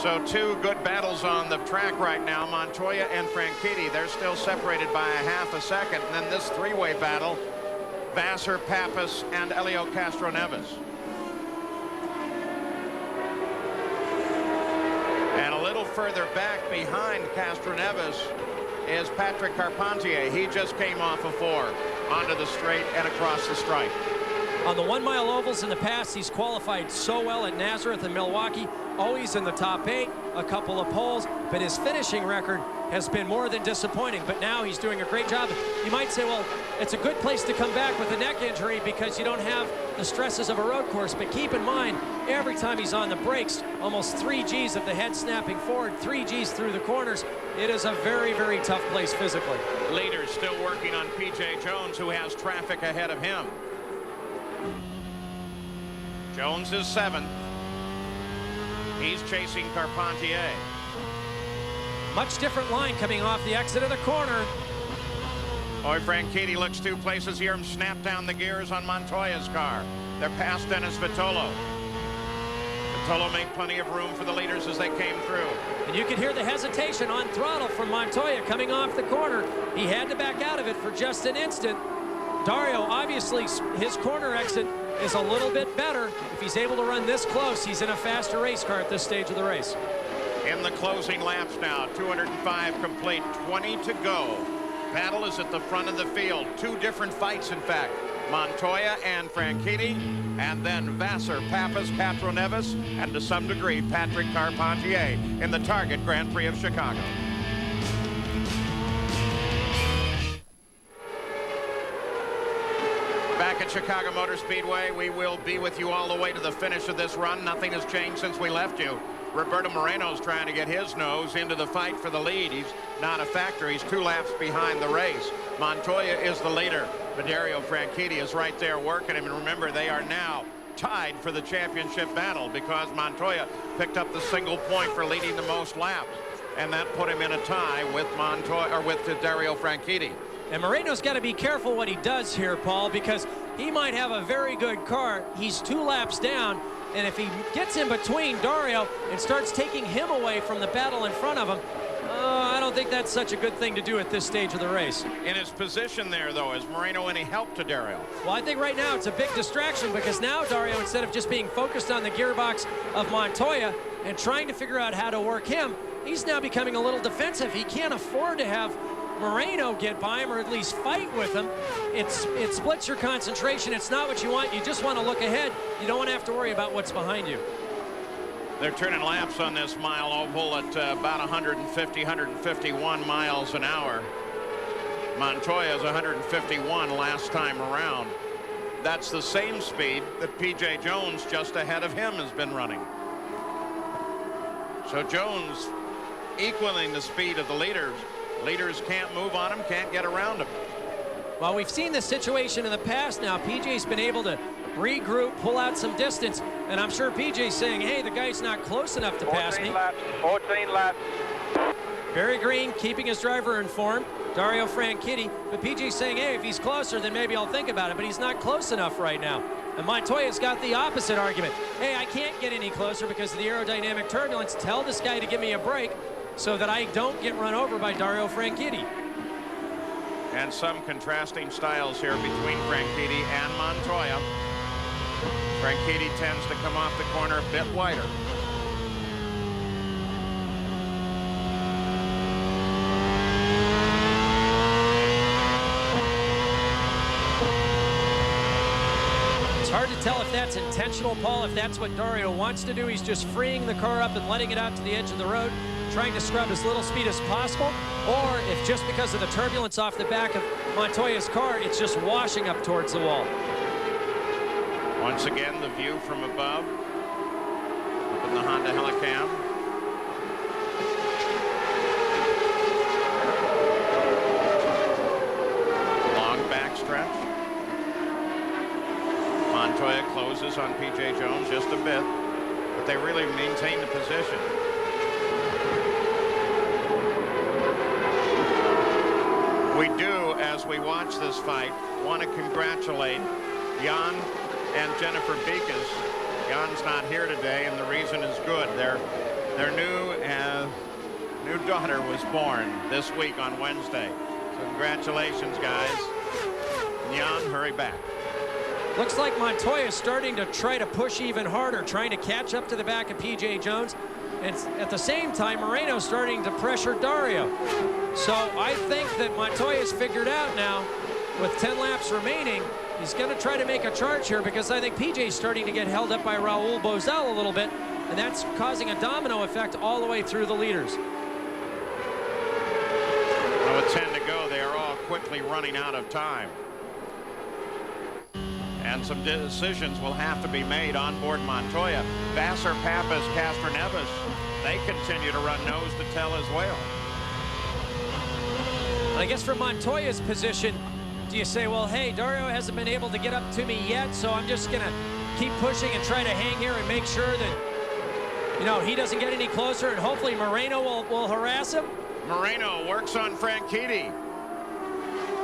So 2 good battles on the track right now. Montoya and Franchitti, they're still separated by a half a second. And then this 3-way battle, Vasser, Pappas, and Helio Castroneves. And a little further back behind Castroneves is Patrick Carpentier. He just came off a 4 onto the straight and across the stripe. On the 1-mile ovals in the past, he's qualified so well at Nazareth and Milwaukee, always in the top 8, a couple of poles, but his finishing record has been more than disappointing. But now he's doing a great job. You might say, well, it's a good place to come back with a neck injury because you don't have the stresses of a road course. But keep in mind, every time he's on the brakes, almost 3 Gs of the head snapping forward, 3 Gs through the corners. It is a very, very tough place physically. Leader still working on PJ Jones, who has traffic ahead of him. Jones is 7th. He's chasing Carpentier. Much different line coming off the exit of the corner. Boy, Franchitti looks 2 places. Hear him snap down the gears on Montoya's car. They're past Dennis Vitolo. Vitolo made plenty of room for the leaders as they came through. And you could hear the hesitation on throttle from Montoya coming off the corner. He had to back out of it for just an instant. Dario, obviously, his corner exit is a little bit better. If he's able to run this close, he's in a faster race car at this stage of the race. In the closing laps now, 205 complete, 20 to go. Battle is at the front of the field. 2 different fights, in fact. Montoya and Franchitti, and then Vasser, Pappas, Castroneves, and to some degree, Patrick Carpentier in the Target Grand Prix of Chicago. Back at Chicago Motor Speedway, we will be with you all the way to the finish of this run. Nothing has changed since we left you. Roberto Moreno's trying to get his nose into the fight for the lead. He's not a factor. He's 2 laps behind the race. Montoya is the leader. But Dario Franchitti is right there working him. And remember, they are now tied for the championship battle because Montoya picked up the single point for leading the most laps. And that put him in a tie with Montoya, or with Dario Franchitti. And Moreno's got to be careful what he does here, Paul, because he might have a very good car. He's 2 laps down, and if he gets in between Dario and starts taking him away from the battle in front of him, I don't think that's such a good thing to do at this stage of the race. In his position there, though, is Moreno any help to Dario? Well, I think right now it's a big distraction because now Dario, instead of just being focused on the gearbox of Montoya and trying to figure out how to work him, he's now becoming a little defensive. He can't afford to have Moreno get by him, or at least fight with him. It splits your concentration. It's not what you want. You just want to look ahead. You don't want to have to worry about what's behind you. They're turning laps on this mile oval at about 150, 151 miles an hour. Montoya's 151 last time around. That's the same speed that PJ Jones, just ahead of him, has been running. So Jones equaling the speed of the leaders. Leaders can't move on him, can't get around him. Well, we've seen this situation in the past now. PJ's been able to regroup, pull out some distance, and I'm sure PJ's saying, hey, the guy's not close enough to pass me. 14 laps. Barry Green keeping his driver informed, Dario Franchitti, but PJ's saying, hey, if he's closer, then maybe I'll think about it, but he's not close enough right now. And Montoya's got the opposite argument. Hey, I can't get any closer because of the aerodynamic turbulence. Tell this guy to give me a break so that I don't get run over by Dario Franchitti. And some contrasting styles here between Franchitti and Montoya. Franchitti tends to come off the corner a bit wider. It's hard to tell if that's intentional, Paul, if that's what Dario wants to do. He's just freeing the car up and letting it out to the edge of the road, trying to scrub as little speed as possible, or if just because of the turbulence off the back of Montoya's car, it's just washing up towards the wall. Once again, the view from above, up in the Honda Helicam. Long backstretch. Montoya closes on P.J. Jones just a bit, but they really maintain the position. We do, as we watch this fight, want to congratulate Jan and Jennifer Beekes. Jan's not here today, and the reason is good. Their new daughter was born this week on Wednesday. So congratulations, guys. Jan, hurry back. Looks like Montoya is starting to try to push even harder, trying to catch up to the back of P.J. Jones. And at the same time, Moreno's starting to pressure Dario. So I think that Montoya's figured out now, with 10 laps remaining, he's going to try to make a charge here because I think PJ's starting to get held up by Raul Boesel a little bit, and that's causing a domino effect all the way through the leaders. Well, with 10 to go, they are all quickly running out of time. And some decisions will have to be made on board Montoya. Vassar, Pappas, Castroneves, they continue to run nose to tail as well. I guess from Montoya's position, do you say, well, hey, Dario hasn't been able to get up to me yet, so I'm just going to keep pushing and try to hang here and make sure that, you know, he doesn't get any closer, and hopefully Moreno will harass him? Moreno works on Franchitti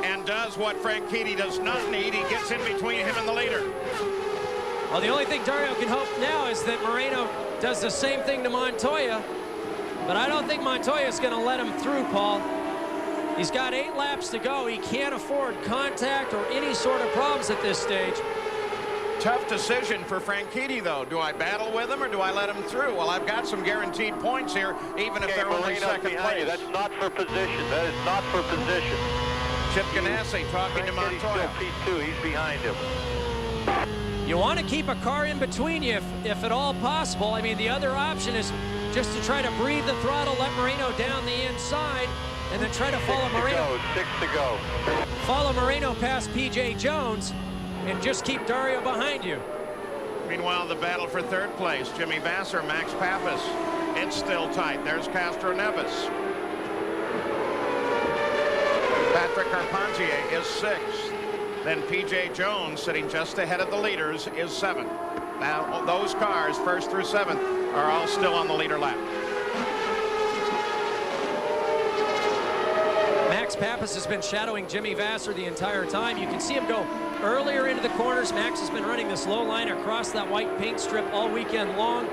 and does what Franchitti does not need. He gets in between him and the leader. Well, the only thing Dario can hope now is that Moreno does the same thing to Montoya, but I don't think Montoya's going to let him through, Paul. He's got 8 laps to go. He can't afford contact or any sort of problems at this stage. Tough decision for Franchitti, though. Do I battle with him or do I let him through? Well, I've got some guaranteed points here, even if they're only second place. That's not for position. That is not for position. Chip Ganassi talking to Montoya. P2, he's behind him. You want to keep a car in between you if at all possible. I mean, the other option is just to try to breathe the throttle, let Moreno down the inside, and then try to follow Moreno. 6 to go. Follow Moreno past P.J. Jones and just keep Dario behind you. Meanwhile, the battle for third place, Jimmy Vassar, Max Pappas. It's still tight. There's Castroneves. Patrick Carpentier is 6th. Then P.J. Jones, sitting just ahead of the leaders, is 7th. Now, those cars, 1st through 7th, are all still on the leader lap. Max Pappas has been shadowing Jimmy Vassar the entire time. You can see him go earlier into the corners. Max has been running this low line across that white paint strip all weekend long.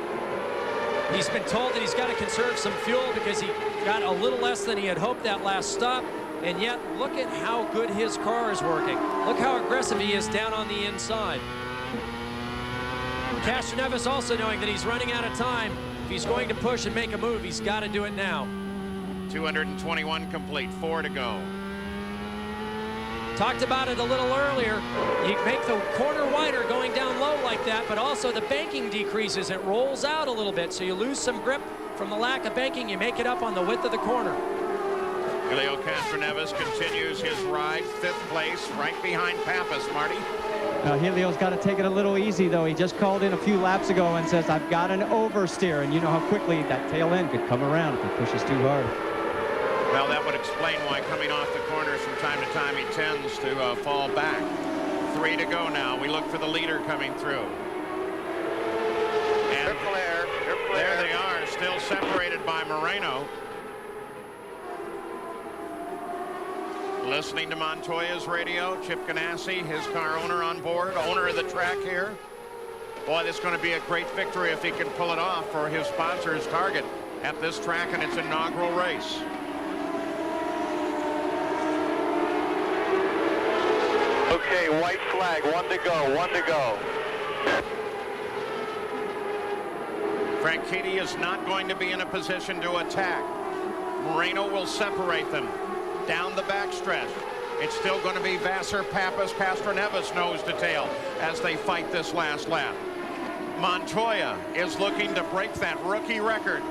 He's been told that he's got to conserve some fuel because he got a little less than he had hoped that last stop. And yet, look at how good his car is working. Look how aggressive he is down on the inside. Castroneves also knowing that he's running out of time. If he's going to push and make a move, he's got to do it now. 221 complete, 4 to go. Talked about it a little earlier. You make the corner wider going down low like that, but also the banking decreases. It rolls out a little bit, so you lose some grip from the lack of banking. You make it up on the width of the corner. Helio Castroneves continues his ride, 5th place, right behind Pappas. Marty? Now, Helio's got to take it a little easy, though. He just called in a few laps ago and says, I've got an oversteer. And you know how quickly that tail end could come around if he pushes too hard. Well, that would explain why coming off the corners from time to time he tends to fall back. 3 to go now. We look for the leader coming through. And there they are, still separated by Moreno. Listening to Montoya's radio, Chip Ganassi, his car owner on board, owner of the track here. Boy, this is going to be a great victory if he can pull it off for his sponsor's Target at this track in its inaugural race. Okay, white flag, 1 to go, 1 to go. Franchitti is not going to be in a position to attack. Moreno will separate them down the backstretch. It's still going to be Vassar, Pappas, Castroneves nose to tail as they fight this last lap. Montoya is looking to break that rookie record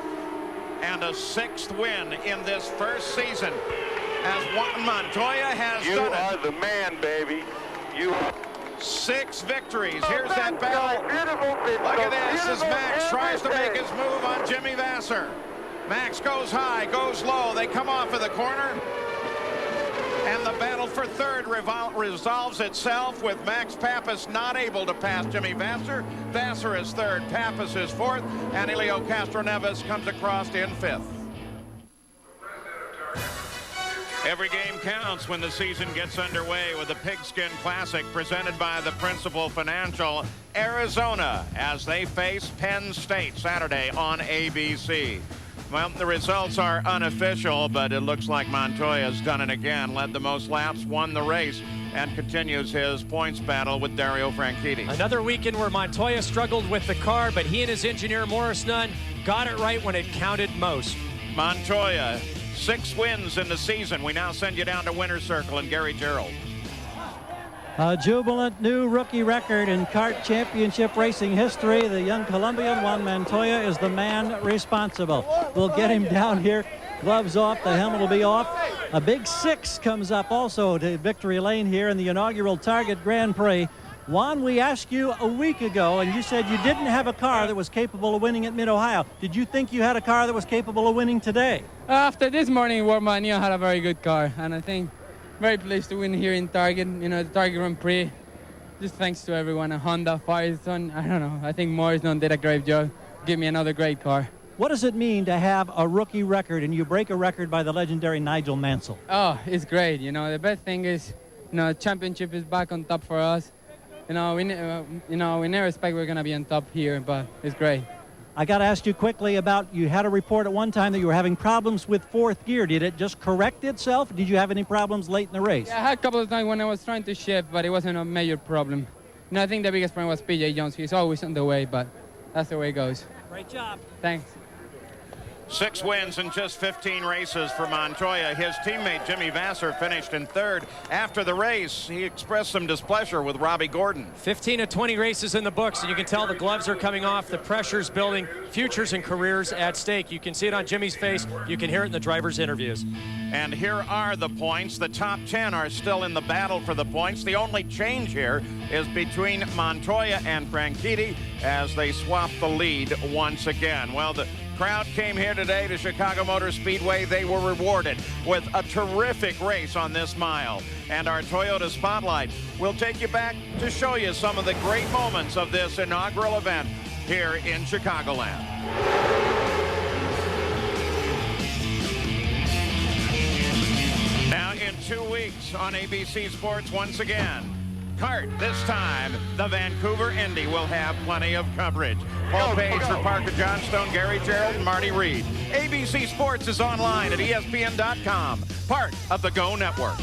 and a 6th win in this first season. As Montoya has You done it. are the man, baby. You 6 victories. Here's that battle. Look at this as Max tries to make his move on Jimmy Vassar. Max goes high, goes low. They come off of the corner. And the battle for 3rd resolves itself with Max Pappas not able to pass Jimmy Vassar. Vassar is 3rd, Pappas is 4th, and Helio Castroneves comes across in 5th. Every game counts when the season gets underway with the Pigskin Classic presented by the Principal Financial. Arizona as they face Penn State Saturday on ABC. Well, the results are unofficial, but it looks like Montoya's done it again. Led the most laps, won the race, and continues his points battle with Dario Franchitti. Another weekend where Montoya struggled with the car, but he and his engineer Morris Nunn got it right when it counted most. Montoya, 6 wins in the season. We now send you down to Winner's Circle and Gary Gerould. A jubilant new rookie record in kart championship racing history. The young Colombian Juan Montoya is the man responsible. We'll get him down here. Gloves off, the helmet will be off. A big 6 comes up also to victory lane here in the inaugural Target Grand Prix. Juan, we asked you a week ago, and you said you didn't have a car that was capable of winning at Mid-Ohio. Did you think you had a car that was capable of winning today? After this morning warm-up, I knew I had a very good car, and I think very pleased to win here in Target, you know, the Target Grand Prix. Just thanks to everyone at Honda, Firestone. I don't know. I think Morrison did a great job. Give me another great car. What does it mean to have a rookie record and you break a record by the legendary Nigel Mansell? Oh, it's great. You know, the best thing is, you know, the championship is back on top for us. We never expect we're going to be on top here, but it's great. I got to ask you quickly about, you had a report at one time that you were having problems with 4th gear. Did it just correct itself? Did you have any problems late in the race? Yeah, I had a couple of times when I was trying to shift, but it wasn't a major problem. You know, I think the biggest problem was P.J. Jones. He's always on the way, but that's the way it goes. Great job. Thanks. 6 wins in just 15 races for Montoya. His teammate Jimmy Vassar finished in 3rd. After the race, he expressed some displeasure with Robbie Gordon. 15 of 20 races in the books, and you can tell the gloves are coming off. The pressure's building. Futures and careers at stake. You can see it on Jimmy's face. You can hear it in the driver's interviews. And here are the points. The top 10 are still in the battle for the points. The only change here is between Montoya and Franchitti as they swap the lead once again. Well, the crowd came here today to Chicago Motor Speedway. They were rewarded with a terrific race on this mile. And our Toyota Spotlight will take you back to show you some of the great moments of this inaugural event here in Chicagoland. Now in 2 weeks on ABC Sports once again. Kart, this time, the Vancouver Indy will have plenty of coverage. Paul Page for Parker Johnstone, Gary Gerould, and Marty Reed. ABC Sports is online at ESPN.com, part of the Go Network.